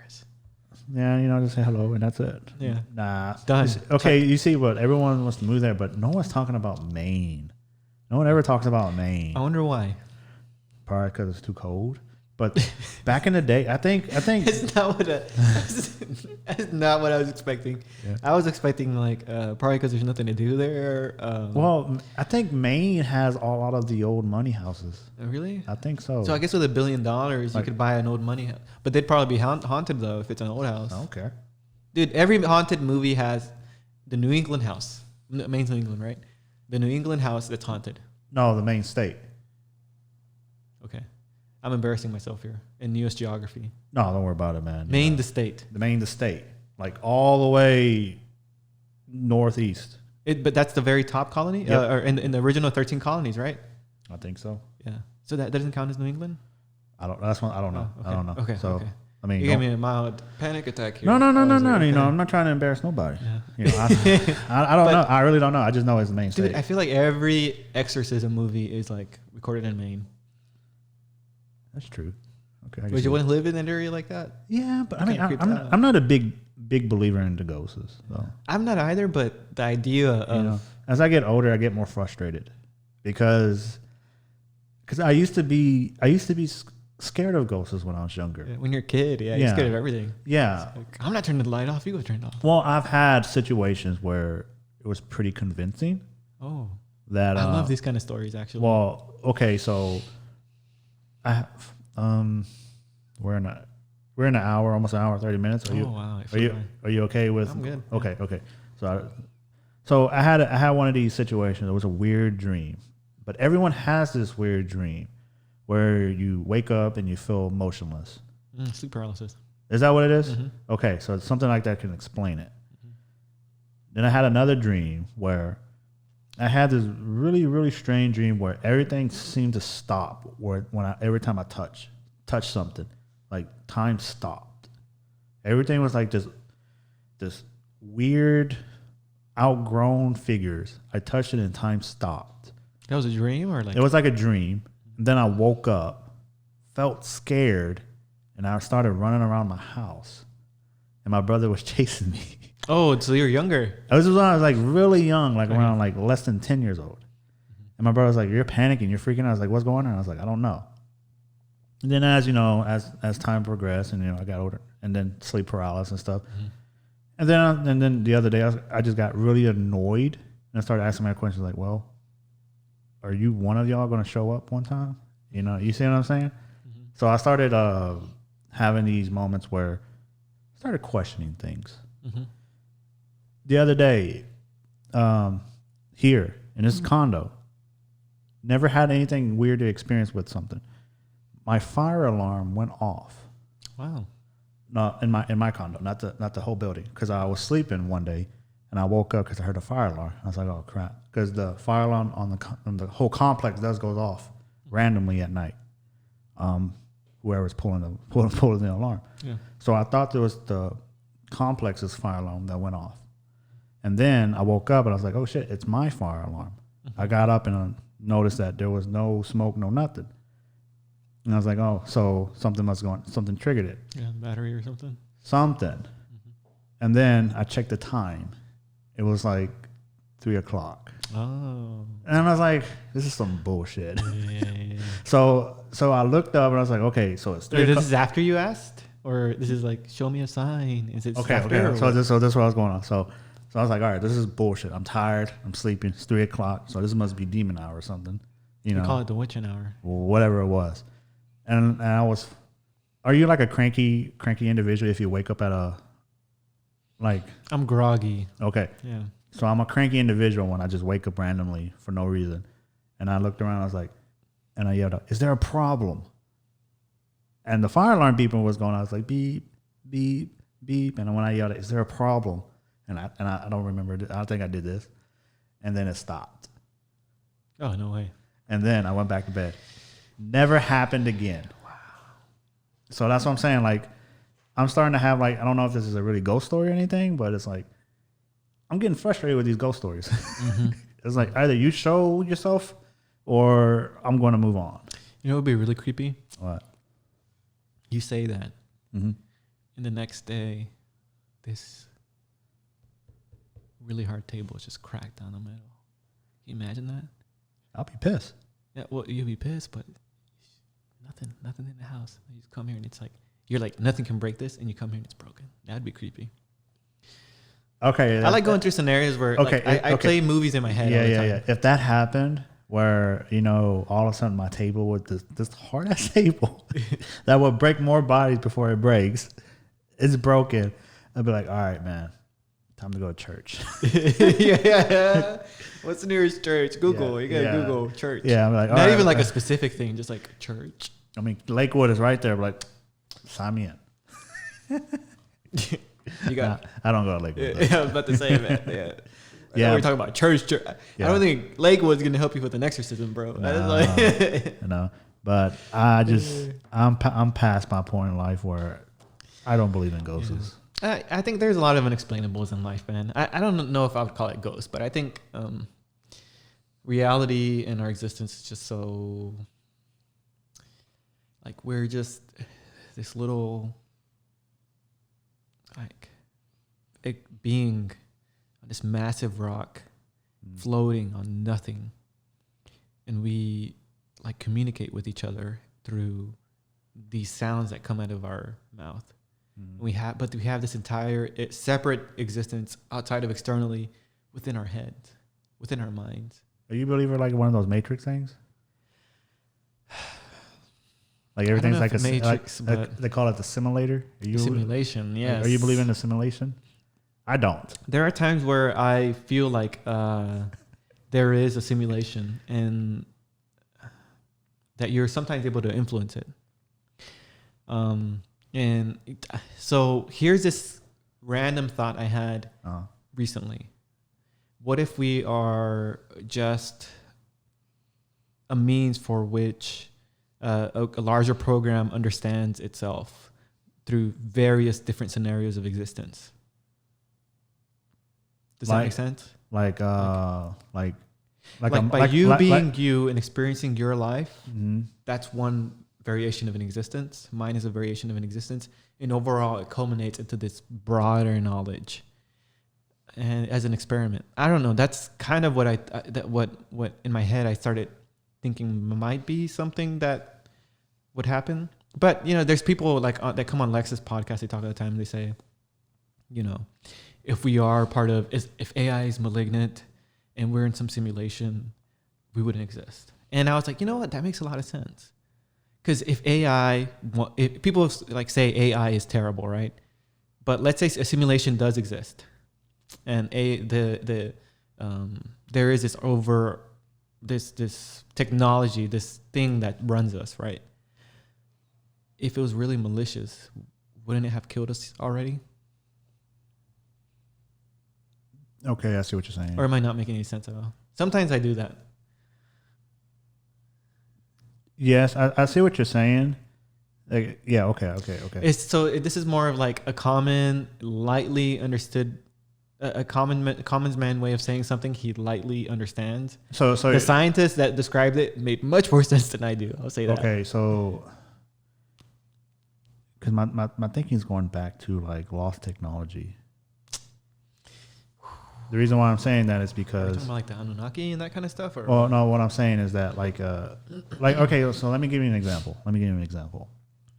Yeah, just say hello and that's it. Yeah. Nah. Done. You see what everyone wants to move there, but no one's talking about Maine. No one ever talks about Maine. I wonder why. Probably because it's too cold. But back in the day, I think it's not what that's not what I was expecting. Yeah. I was expecting like probably because there's nothing to do there. Well, I think Maine has a lot of the old money houses. Really? I think so. So I guess with $1 billion, you could buy an old money house, but they'd probably be haunted though if it's an old house. Okay. Dude, every haunted movie has the New England house. Maine's New England, right? The New England house that's haunted. No, the Maine state. Okay. I'm embarrassing myself here in U.S. geography. No, don't worry about it, man. Maine, the state. The state. Like all the way northeast. But that's the very top colony? Yep. Or in the original 13 colonies, right? I think so. Yeah. So that doesn't count as New England? I don't know. Okay. I don't know. Okay. So, okay. I mean, you gave me a mild panic attack here. No. I'm not trying to embarrass nobody. Yeah. I don't know. I really don't know. I just know it's the Maine state. Dude, I feel like every exorcism movie is like recorded in Maine. That's true. Okay. Would you want to live in an area like that? Yeah, but I'm not a big believer in the ghosts. So. I'm not either, but the idea of as I get older, I get more frustrated because I used to be scared of ghosts when I was younger. Yeah, when you're a kid, you're scared of everything. Yeah. Like, I'm not turning the light off. You go turn it off. Well, I've had situations where it was pretty convincing. Oh. That I love these kind of stories, actually. Well, okay, so we're in an hour, almost an hour, 30 minutes. Are you okay with? I'm good. Okay. So I had one of these situations. It was a weird dream, but everyone has this weird dream where you wake up and you feel motionless. Sleep paralysis. Is that what it is? Mm-hmm. Okay, so it's something like that can explain it. Mm-hmm. Then I had another dream where I had this really, really strange dream where everything seemed to stop every time I touch something, like time stopped. Everything was like this weird, outgrown figures. I touched it and time stopped. That was a dream, or like it was like a dream. And then I woke up, felt scared, and I started running around my house. And my brother was chasing me. Oh, so you were younger. This was when I was like really young, like around like less than 10 years old. And my brother was like, "You're panicking, you're freaking out." I was like, "What's going on?" I was like, "I don't know." And then as time progressed and I got older, and then sleep paralysis and stuff. Mm-hmm. And then the other day I just got really annoyed and I started asking my questions like, "Well, are you one of y'all going to show up one time?" You see what I'm saying? Mm-hmm. So I started having these moments where I started questioning things. Mm-hmm. The other day, here in this condo, never had anything weird to experience with something. My fire alarm went off. Wow. No, in my condo, not the whole building, because I was sleeping one day and I woke up because I heard a fire alarm. I was like, "Oh crap!" Because the fire alarm on the whole complex goes off randomly at night. Whoever's pulling the alarm. Yeah. So I thought there was the complex's fire alarm that went off. And then I woke up and I was like, "Oh shit, it's my fire alarm." Mm-hmm. I got up and I noticed that there was no smoke, no nothing. And I was like, "Oh, so something triggered it." Yeah, battery or something. Mm-hmm. And then I checked the time. It was like 3:00. Oh. And I was like, this is some bullshit. Yeah. So I looked up and I was like, okay, so it's 3 Wait, o'clock. this is after you asked? Or this is like, show me a sign? Is it Okay. after? So this is what I was going on. So I was like, all right, this is bullshit. I'm tired. I'm sleeping. It's 3 o'clock. So this must be demon hour or something. You know, call it the witching hour. Whatever it was. And I was, are you like a cranky individual if you wake up at I'm groggy. Okay. Yeah. So I'm a cranky individual when I just wake up randomly for no reason. And I looked around, I was like, and I yelled out, is there a problem? And the fire alarm beeping was going on. I was like, beep, beep, beep. And when I yelled, is there a problem? And I don't remember. I don't think I did this. And then it stopped. Oh, no way. And then I went back to bed. Never happened again. Wow. So that's what I'm saying. Like, I'm starting to have, like, I don't know if this is a really ghost story or anything, but it's like, I'm getting frustrated with these ghost stories. Mm-hmm. It's like either you show yourself or I'm going to move on. You know what would be really creepy? What? You say that. Mm-hmm. And the next day, this really hard table is just cracked down the middle. Can you imagine that? I'll be pissed. Yeah, well, you'll be pissed, but nothing in the house. You just come here and it's like, you're like, nothing can break this, and you come here and it's broken. That'd be creepy. Okay. I like going through scenarios where I play movies in my head all the time. Yeah. If that happened where, you know, all of a sudden my table with this hard-ass table that will break more bodies before it breaks, it's broken, I'd be like, all right, man, time to go to church. Yeah. What's the nearest church? Google. You gotta Google church. Yeah, I'm like, not even like a specific thing, just like church. I mean, Lakewood is right there, but like, sign me in. You got. I don't go to Lakewood. Yeah, I was about to say, man. Yeah. Yeah, we're talking about church. Yeah. I don't think Lakewood's gonna help you with an exorcism, bro. No, but I'm past my point in life where I don't believe in ghosts. Yeah. I think there's a lot of unexplainables in life, man. I don't know if I would call it ghosts, but I think reality and our existence is just so, like, we're just this little, like, being on this massive rock floating on nothing, and we like communicate with each other through these sounds that come out of our mouth. We have this entire separate existence outside of externally within our heads, within our minds. Are you a believer like one of those Matrix things? Like everything's like a Matrix, but they call it the simulator. Simulation, yes. Are you believing in the simulation? I don't. There are times where I feel like there is a simulation and that you're sometimes able to influence it. And so here's this random thought I had recently. What if we are just a means for which a larger program understands itself through various different scenarios of existence? Does that make sense? Like you being you and experiencing your life, that's one variation of an existence. Mine is a variation of an existence. And overall, it culminates into this broader knowledge. And as an experiment, I don't know. That's kind of what in my head I started thinking might be something that would happen. But you know, there's people like that come on Lex's podcast. They talk all the time. They say, you know, if we are part of, if AI is malignant and we're in some simulation, we wouldn't exist. And I was like, you know what? That makes a lot of sense. Because if people like say AI is terrible, right? But let's say a simulation does exist, and there is this technology, this thing that runs us, right? If it was really malicious, wouldn't it have killed us already? Okay, I see what you're saying. Or am I not making any sense at all? Sometimes I do that. Yes, I see what you're saying. Like, yeah, okay. This is more of like a common, lightly understood, a common man way of saying something he lightly understands. So the scientists that described it made much more sense than I do. I'll say that. Okay, so because my thinking is going back to like lost technology. The reason why I'm saying that is Are you because talking about like the Anunnaki and that kind of stuff? Or well, no, what I'm saying is that like okay, so let me give you an example.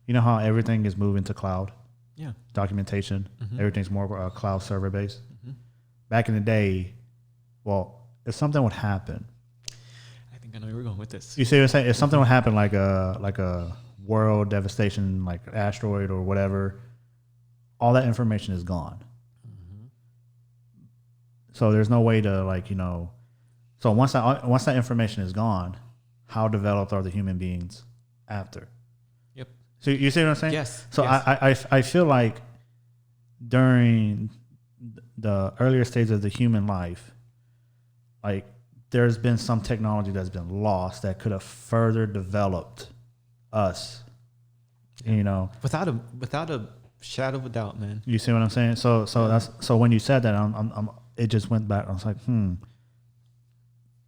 You know how everything is moving to cloud? Yeah. Documentation, everything's more cloud server based. Back in the day, well, if something would happen, I think I know where we're going with this. you see what I'm saying? If something would happen, like a world devastation, like asteroid or whatever, all that information is gone. So there's no way to like, you know, so once that information is gone, how developed are the human beings after? Yep. So you see what I'm saying? Yes. So yes. I feel like during the earlier stages of the human life, like there's been some technology that's been lost that could have further developed us. You know, without a shadow of a doubt, man. You see what I'm saying? So that's so when you said that, it just went back. I was like,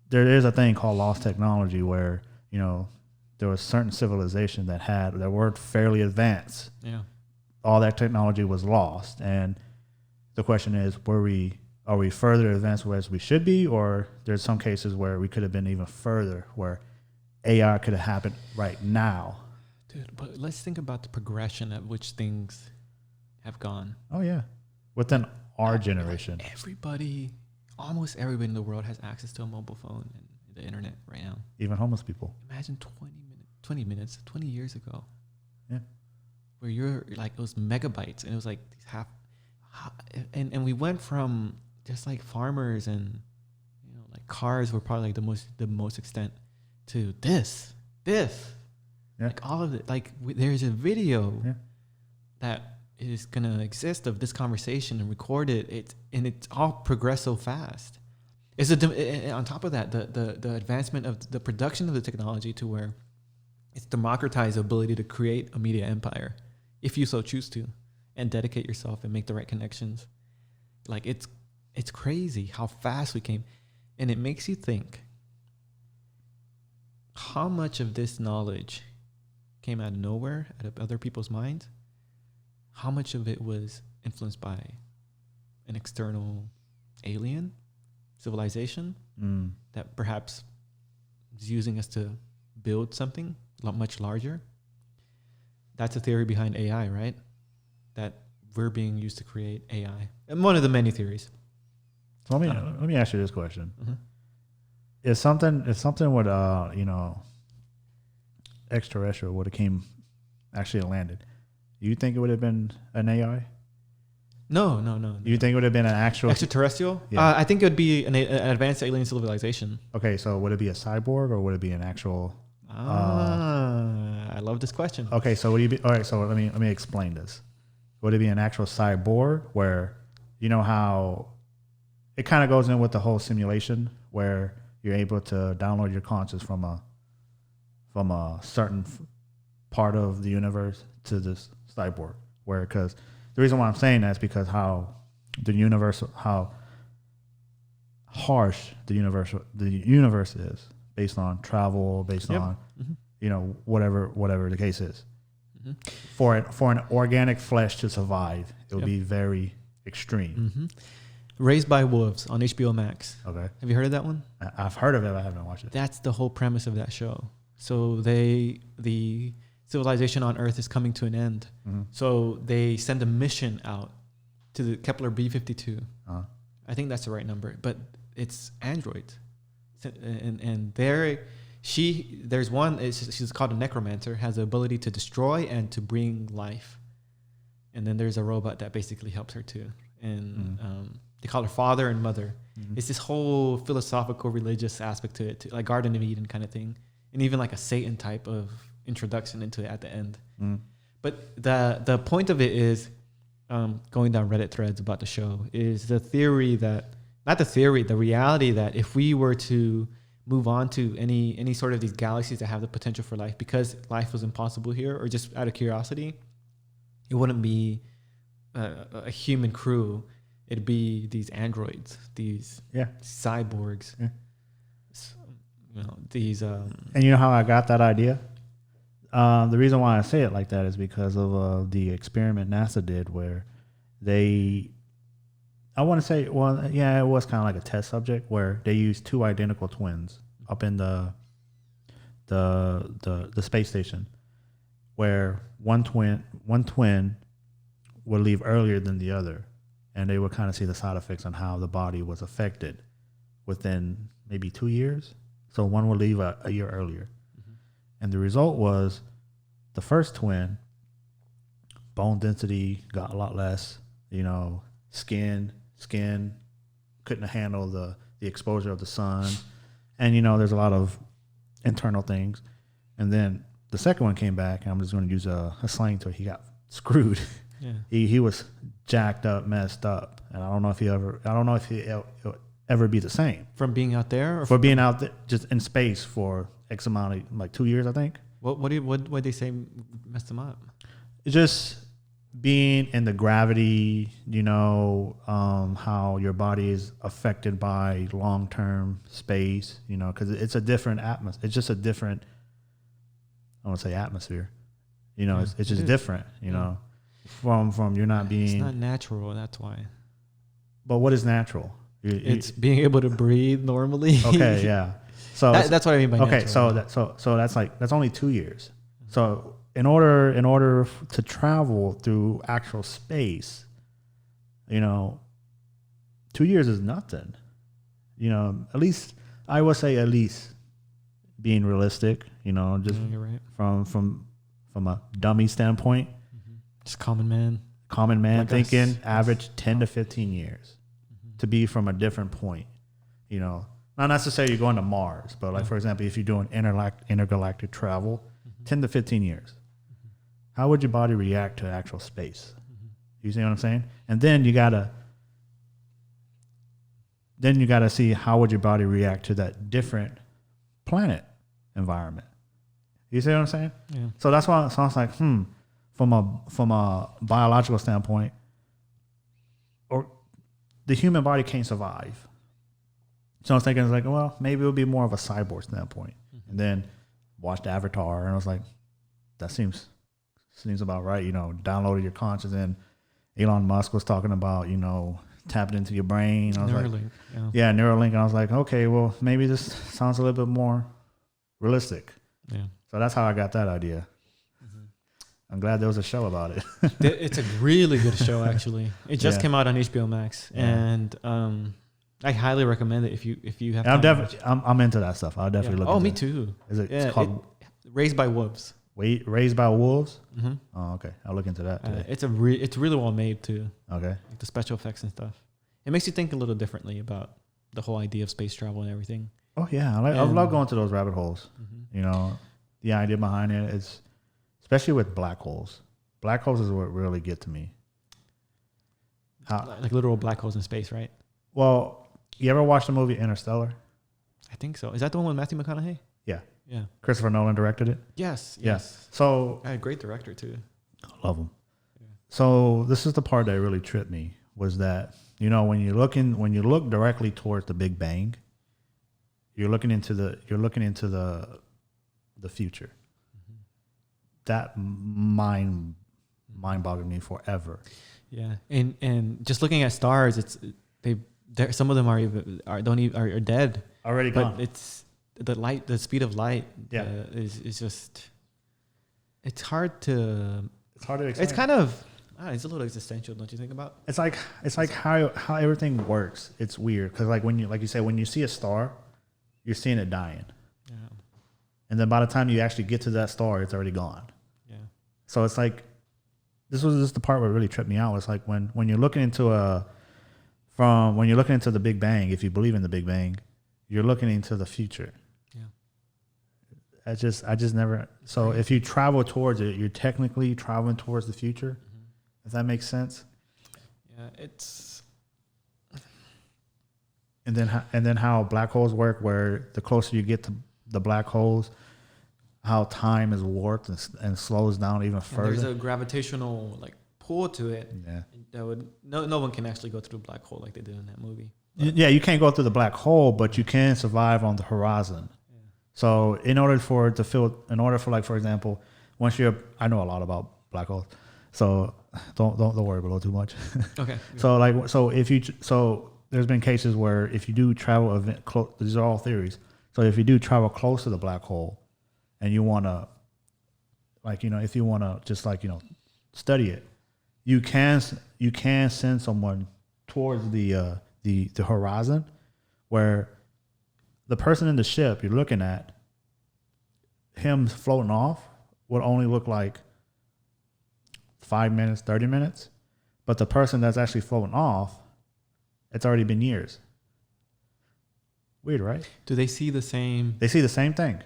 there is a thing called lost technology where, you know, there was certain civilization that were fairly advanced. Yeah. All that technology was lost. And the question is, are we further advanced as we should be? Or there's some cases where we could have been even further, where AI could have happened right now. Dude, but let's think about the progression at which things have gone. Oh, yeah. Within our generation. Almost everybody in the world has access to a mobile phone and the internet right now. Even homeless people. Imagine 20 years ago. Yeah. Where you're like, it was megabytes and it was like and we went from just like farmers and, you know, like cars were probably like the most extent to this. Yeah. Like all of it. Like there's a video that is going to exist of this conversation and record it. It's all progressed so fast. On top of that, the advancement of the production of the technology to where it's democratized the ability to create a media empire if you so choose to and dedicate yourself and make the right connections. Like it's crazy how fast we came. And it makes you think how much of this knowledge came out of nowhere, out of other people's minds. How much of it was influenced by an external alien civilization that perhaps is using us to build something much larger? That's a theory behind AI, right? That we're being used to create AI. And one of the many theories. So let me ask you this question. If something would you know, extraterrestrial would have actually landed, you think it would have been an AI? No. You think it would have been an actual extraterrestrial? Yeah. I think it would be an advanced alien civilization. Okay, so would it be a cyborg or would it be an actual? I love this question. Okay, so would you be all right? So let me explain this. Would it be an actual cyborg where, you know how it kind of goes in with the whole simulation where you're able to download your conscious from a certain part of the universe to this cyborg, where because the reason why I'm saying that is because how harsh the universe is based on travel, based on you know, whatever the case is. For an organic flesh to survive, it would be very extreme. Raised by Wolves on HBO Max. Okay, have you heard of that one? I've heard of it, but I haven't watched it. That's the whole premise of that show. So the civilization on Earth is coming to an end. So they send a mission out to the Kepler B52. I think that's the right number, but it's androids. And there's one, she's called a necromancer, has the ability to destroy and to bring life. And then there's a robot that basically helps her too. And they call her father and mother. It's this whole philosophical religious aspect to it, like Garden of Eden kind of thing. And even like a Satan type of introduction into it at the end. But the point of it is, going down Reddit threads about the show, is the reality that if we were to move on to any sort of these galaxies that have the potential for life, because life was impossible here, or just out of curiosity, it wouldn't be a human crew. It'd be these androids, these cyborgs. You know, these and you know how I got that idea? The reason why I say it like that is because of the experiment NASA did where they I want to say, well, yeah, it was kind of like a test subject where they used two identical twins up in the space station, where one twin would leave earlier than the other, and they would kind of see the side effects on how the body was affected within maybe 2 years. So one would leave a year earlier, and the result was the first twin, bone density got a lot less, skin couldn't handle the exposure of the sun, and there's a lot of internal things. And then the second one came back, and I'm just going to use a slang to it. He got screwed. Yeah. He was jacked up, messed up, and I don't know if he'll ever be the same From being out there, or for being out there just in space for X amount of like 2 years, I think. what did they say messed him up? It's just being in the gravity, how your body is affected by long-term space, because it's a different atmosphere. It's just a different, I won't say atmosphere, it's just different, from you're not being. It's not natural. That's why. But what is natural? It's being able to breathe normally. Okay, yeah. So that's what I mean by okay. natural. So that's only 2 years. So in order to travel through actual space, 2 years is nothing. At least I would say, at least being realistic, just you're right. from a dummy standpoint, Just common man like thinking us. average 10 to 15 years to be from a different point, not necessarily going to Mars, but like, for example, if you're doing intergalactic travel, 10 to 15 years. How would your body react to actual space? You see what I'm saying? And then you gotta see how would your body react to that different planet environment. You see what I'm saying? Yeah. So that's why it sounds like, from a biological standpoint, or the human body can't survive. So I was thinking, it's like, well, maybe it would be more of a cyborg standpoint. And then watched Avatar, and I was like, that seems about right. Downloaded your conscious, and Elon Musk was talking about, tapping into your brain. I was Neuralink. like, yeah, Neuralink. And I was like, okay, well, maybe this sounds a little bit more realistic. Yeah. So that's how I got that idea. I'm glad there was a show about it. It's a really good show, actually. It just came out on HBO Max, and I highly recommend it if you have. I'm into that stuff. I'll definitely look. Oh, into me it. too. Is it? Yeah, It's called Raised by Wolves. Raised by Wolves. Mm-hmm. Oh, okay. I'll look into that today. It's really well made too. Okay. Like the special effects and stuff. It makes you think a little differently about the whole idea of space travel and everything. Oh yeah, I love going to those rabbit holes. The idea behind it is, especially with black holes. Black holes is what really get to me. Like literal black holes in space, right? Well, you ever watch the movie Interstellar? I think so. Is that the one with Matthew McConaughey? Yeah. Yeah. Christopher Nolan directed it. Yes. Yeah. So a great director too. Love him. Yeah. So this is the part that really tripped me, was that when you look directly towards the Big Bang, you're looking into the future. That mind boggled me forever. Yeah, and just looking at stars, some of them are dead, already gone. But it's the speed of light. Yeah, is just it's hard to explain. It's kind of it's a little existential, don't you think about? It's like how everything works. It's weird because like when you see a star, you're seeing it dying. Yeah. And then by the time you actually get to that star, it's already gone. Yeah. So it's like, this was just the part where it really tripped me out. It's like when you're looking into the Big Bang, if you believe in the Big Bang, you're looking into the future. Yeah. I just never. So if you travel towards it, you're technically traveling towards the future. Mm-hmm. If that makes sense. Yeah, it's. And then how black holes work, where the closer you get to the black holes, how time is warped and slows down even further. And there's a gravitational pull to it. Yeah. That would no one can actually go through a black hole like they did in that movie. But yeah, you can't go through the black hole, but you can survive on the horizon. Yeah. So in order for like, for example, I know a lot about black holes. So don't worry about it too much. Okay. So there's been cases where if you do travel these are all theories. So if you do travel close to the black hole, and you want to, if you want to just study it, you can send someone towards the horizon, where the person in the ship you're looking at, him floating off would only look like 5 minutes, 30 minutes, but the person that's actually floating off, it's already been years. Weird, right? Do they see the same? They see the same thing.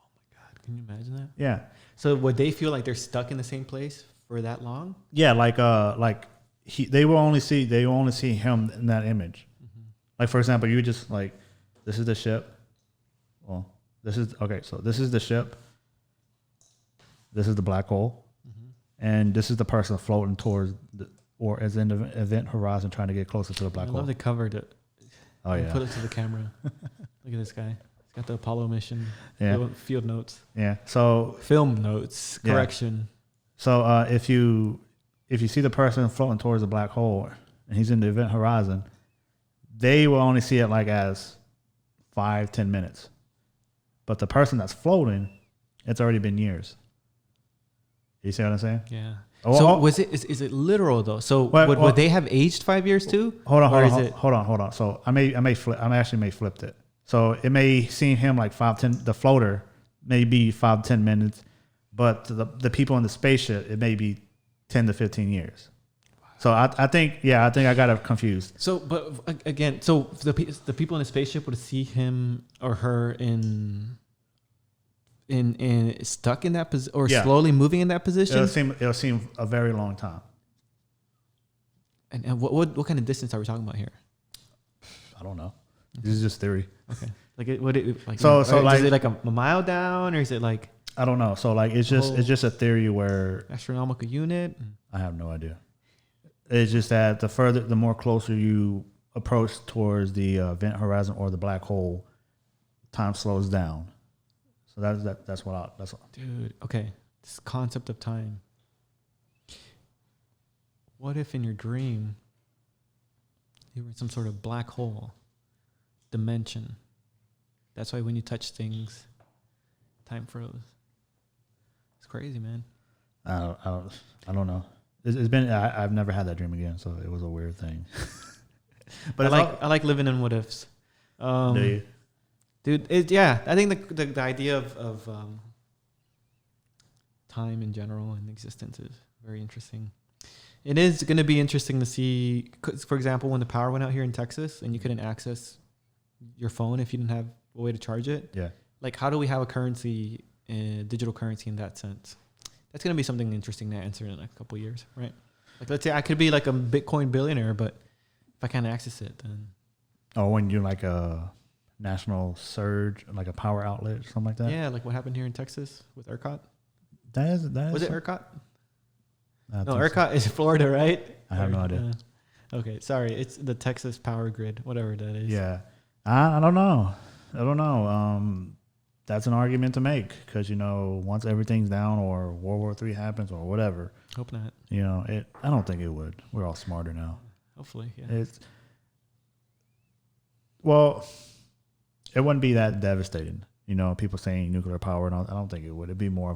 Oh my God! Can you imagine that? Yeah. So would they feel like they're stuck in the same place for that long? Yeah, they will only see him in that image. Mm-hmm. Like, for example, you just this is the ship. Well, this is the ship. This is the black hole, and this is the person floating towards or as in the event horizon, trying to get closer to the black hole. I love they covered it. Oh yeah. Put it to the camera. Look at this guy. He's got the Apollo mission. Yeah. Field notes. Yeah. So film notes. Correction. Yeah. So if you see the person floating towards the black hole and he's in the event horizon, they will only see it as 5-10 minutes. But the person that's floating, it's already been years. You see what I'm saying? Yeah. So is it literal though? So would they have aged 5 years too? Hold on. So I actually may flipped it. So it may seem him like 5-10. The floater may be 5-10 minutes, but the people in the spaceship, it may be 10 to 15 years. So I think I got it confused. So, but again, so the people in the spaceship would see him or her in stuck in that position, or slowly moving in that position. It'll seem a very long time. And what kind of distance are we talking about here? I don't know. This is just theory. Okay. Is it like a mile down, or is it like, I don't know. So it's just a theory where astronomical unit. I have no idea. It's just that the more closer you approach towards the event horizon or the black hole, time slows down. So that's what that's all. Dude, okay. This concept of time. What if in your dream you were in some sort of black hole dimension? That's why when you touch things, time froze. It's crazy, man. I don't know. It's been I've never had that dream again, so it was a weird thing. But I like living in what ifs. Do you? Dude, I think the idea of time in general and existence is very interesting. It is going to be interesting to see, 'cause, for example, when the power went out here in Texas and you couldn't access your phone if you didn't have a way to charge it. Yeah. Like, how do we have a currency, digital currency in that sense? That's going to be something interesting to answer in a couple of years, right? Like, let's say I could be like a Bitcoin billionaire, but if I can't access it, then... Oh, when you're like a national surge, like a power outlet or something like that? Yeah, like what happened here in Texas with ERCOT. That is Was it ERCOT? No, ERCOT is Florida, right? I have no idea. Okay, sorry. It's the Texas power grid, whatever that is. Yeah. I don't know. That's an argument to make because, once everything's down or World War III happens or whatever. Hope not. I don't think it would. We're all smarter now. Hopefully, yeah. It wouldn't be that devastating. People saying nuclear power, and I don't think it would. It'd be more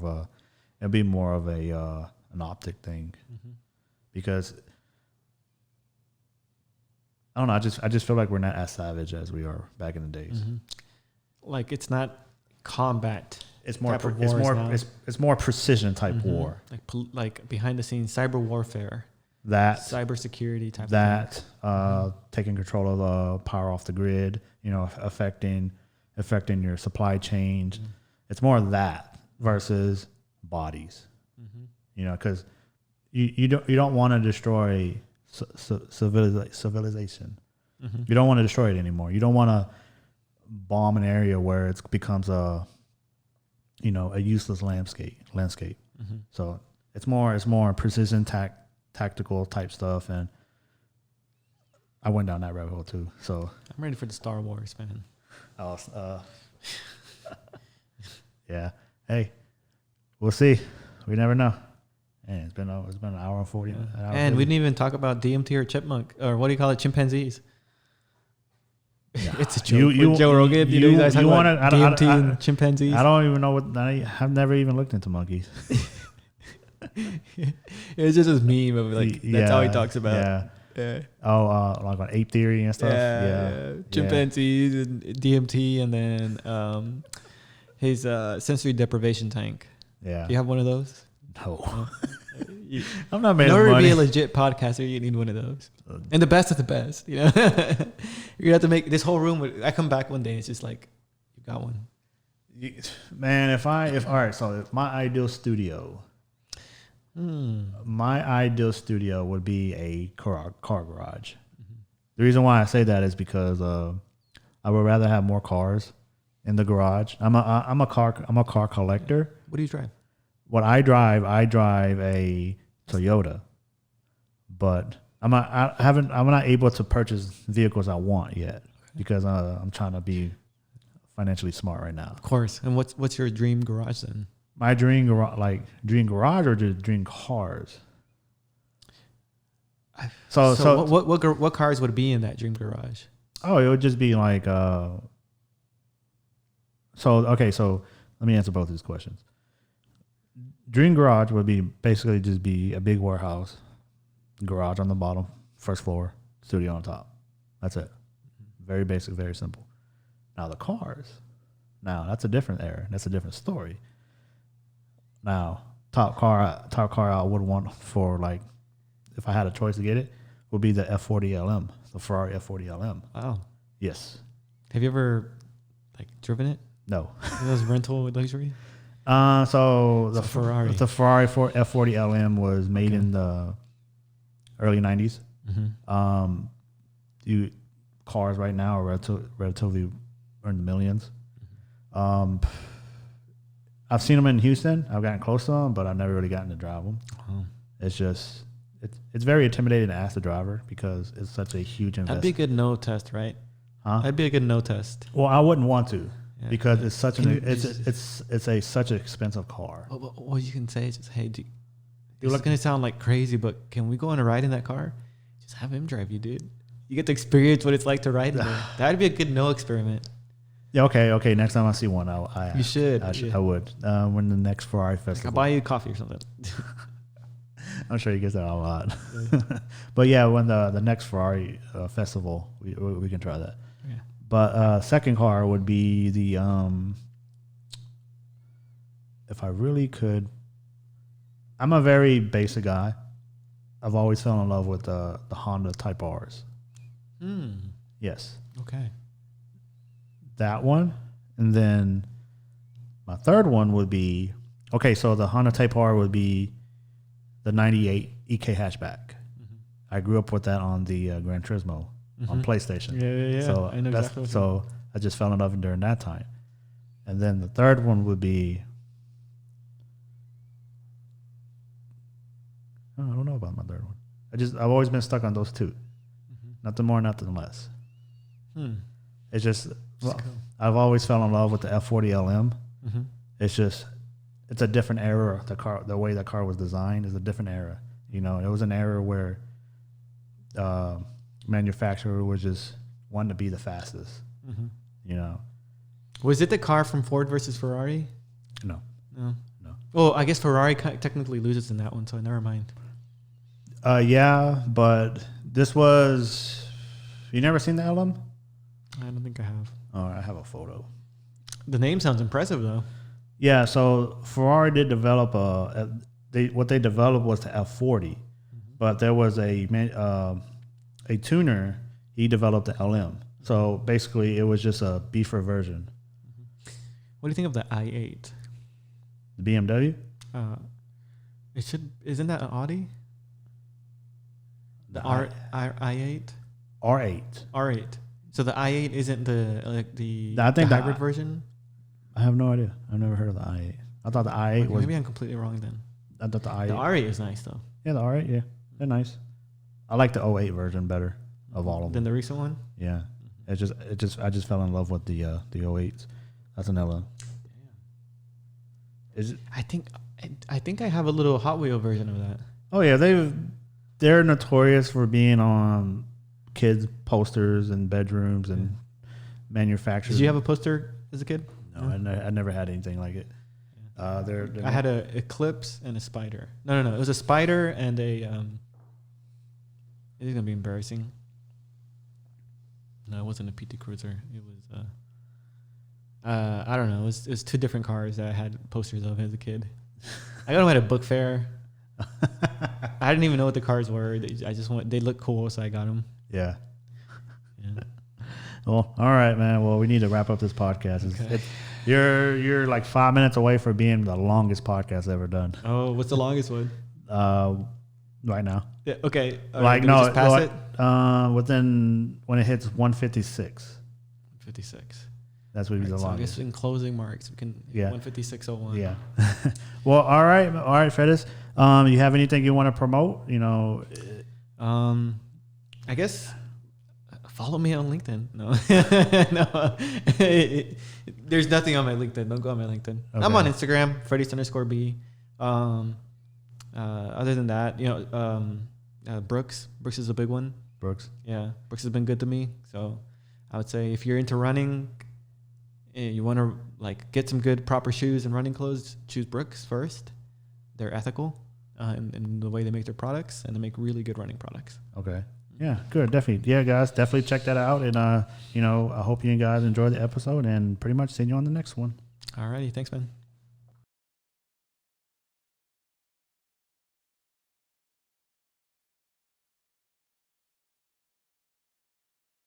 of an optic thing, because I don't know. I just feel like we're not as savage as we are back in the days. Mm-hmm. Like, it's not combat. It's more precision type war. Like behind the scenes cyber warfare. That cybersecurity type. Taking control of the power off the grid. Affecting your supply chains. Mm-hmm. It's more of that versus bodies. Mm-hmm. Because you don't want to destroy civilization. Mm-hmm. You don't want to destroy it anymore. You don't want to bomb an area where it becomes a useless landscape. Mm-hmm. So it's more precision tactical type stuff, and I went down that rabbit hole too. So I'm ready for the Star Wars, man. Yeah. Hey, we'll see. We never know. And it's been an hour and 40. And we didn't even talk about DMT or chipmunk, or what do you call it, chimpanzees. Yeah. It's a joke. Joe Rogan. You guys talk about DMT and chimpanzees. I don't even know I've never even looked into monkeys. It's just this meme of like that's how he talks about. Yeah. Oh, like on ape theory and stuff. Yeah. Chimpanzees and DMT, and then his sensory deprivation tank. Yeah. Do you have one of those? No. I'm not made in of order money. to be a legit podcaster, you need one of those. And the best of the best, you know. You're gonna have to make this whole room. I come back one day, it's just like, you got one. Man, if my ideal studio, would be a car garage. Mm-hmm. The reason why I say that is because I would rather have more cars in the garage. I'm a car collector. What do you drive? What I drive a Toyota, but I'm not able to purchase vehicles I want yet because I'm trying to be financially smart right now. Of course. And what's your dream garage then? My dream garage or just dream cars? So what cars would be in that dream garage? Oh, it would just be like So let me answer both these questions. Dream garage would be basically just be a big warehouse, garage on the bottom, first floor, studio on top. That's it. Very basic, very simple. Now the cars, that's a different era. That's a different story. Now, top car I would want for, like, if I had a choice to get it, would be the F40 LM, the Ferrari F40 LM. Wow. Yes. Have you ever driven it? No. Those rental luxury? So the Ferrari. The Ferrari F40 LM was made in the early 90s. Mm-hmm. Cars right now are relatively in the millions. Mm-hmm. I've seen them in Houston. I've gotten close to them, but I've never really gotten to drive them. Oh. It's just it's very intimidating to ask the driver because it's such a huge investment. That'd be a good no test, right? Huh? That'd be a good no test. Well, I wouldn't want to. Yeah, because it's such such an expensive car. Well, you can say is just, hey, dude, it's going to sound like crazy, but can we go on a ride in that car? Just have him drive you, dude. You get to experience what it's like to ride in there. That'd be a good no experiment. Yeah. Okay. Next time I see one, you should. I would. When the next Ferrari festival, I'll buy you coffee or something. I'm sure he gets that a lot. Yeah. But yeah, when the next Ferrari festival, we can try that. Yeah. But second car would be the if I really could. I'm a very basic guy. I've always fell in love with the Honda Type R's. Yes. Okay. That one, and then my third one would be so the Honda Type R would be the '98 EK hatchback. Mm-hmm. I grew up with that on the Gran Turismo on PlayStation. Yeah. So I know exactly. So I just fell in love during that time, and then the third one would be. I don't know about my third one. I've always been stuck on those two. Mm-hmm. Nothing more, nothing less. It's just cool. I've always fell in love with the F40 LM. Mm-hmm. It's a different era. The way the car was designed is a different era. You know, it was an era where manufacturer was just wanting to be the fastest. Mm-hmm. You know, was it the car from Ford versus Ferrari? No. Well, I guess Ferrari technically loses in that one, so never mind. Yeah, but this was. You never seen the LM? I don't think I have. Oh, I have a photo. The name sounds impressive, though. Yeah, so Ferrari did develop what they developed was the F40, but there was a tuner. He developed the LM. So basically, it was just a beefer version. What do you think of the i8? The BMW? Isn't that an Audi? The i8. R8. So the i8 isn't the hybrid version? I have no idea. I've never heard of the i8. I thought the i8 was... Maybe I'm completely wrong then. I thought the i8... The R8 is nice, though. Yeah, the R8, yeah. They're nice. I like the 08 version better of all of them. Than the recent one? Yeah. I just fell in love with the 08s. That's an LM. I think I think I have a little Hot Wheel version of that. Oh yeah, they're notorious for being on kids' posters and bedrooms and manufacturers. Did you have a poster as a kid? No, I never had anything like it. They're I had a Eclipse and a Spider. No. It was a Spider and a. It is gonna be embarrassing. No, it wasn't a PT Cruiser. It was. I don't know. It was 2 different cars that I had posters of as a kid. I got them at a book fair. I didn't even know what the cars were. They looked cool, so I got them. Yeah. Well, all right, man. Well, we need to wrap up this podcast. Okay. You're like 5 minutes away from being the longest podcast ever done. Oh, what's the longest one? Right now. Yeah. Okay. Like no, just pass it. Within when it hits 156. 56. That's what would be the So I longest. guess in closing marks, we can 156.01. Yeah. Well, all right, Fredis. You have anything you want to promote? You know. I guess follow me on LinkedIn. No, no. There's nothing on my LinkedIn. Don't go on my LinkedIn. Okay. I'm on Instagram, Fredis_B. Other than that, Brooks. Brooks is a big one. Brooks. Yeah, Brooks has been good to me. So I would say if you're into running, you want to like get some good proper shoes and running clothes, choose Brooks first. They're ethical in the way they make their products, and they make really good running products. Okay. Yeah, good. Definitely. Yeah, guys, definitely check that out. And, I hope you guys enjoyed the episode and pretty much see you on the next one. All righty. Thanks, man.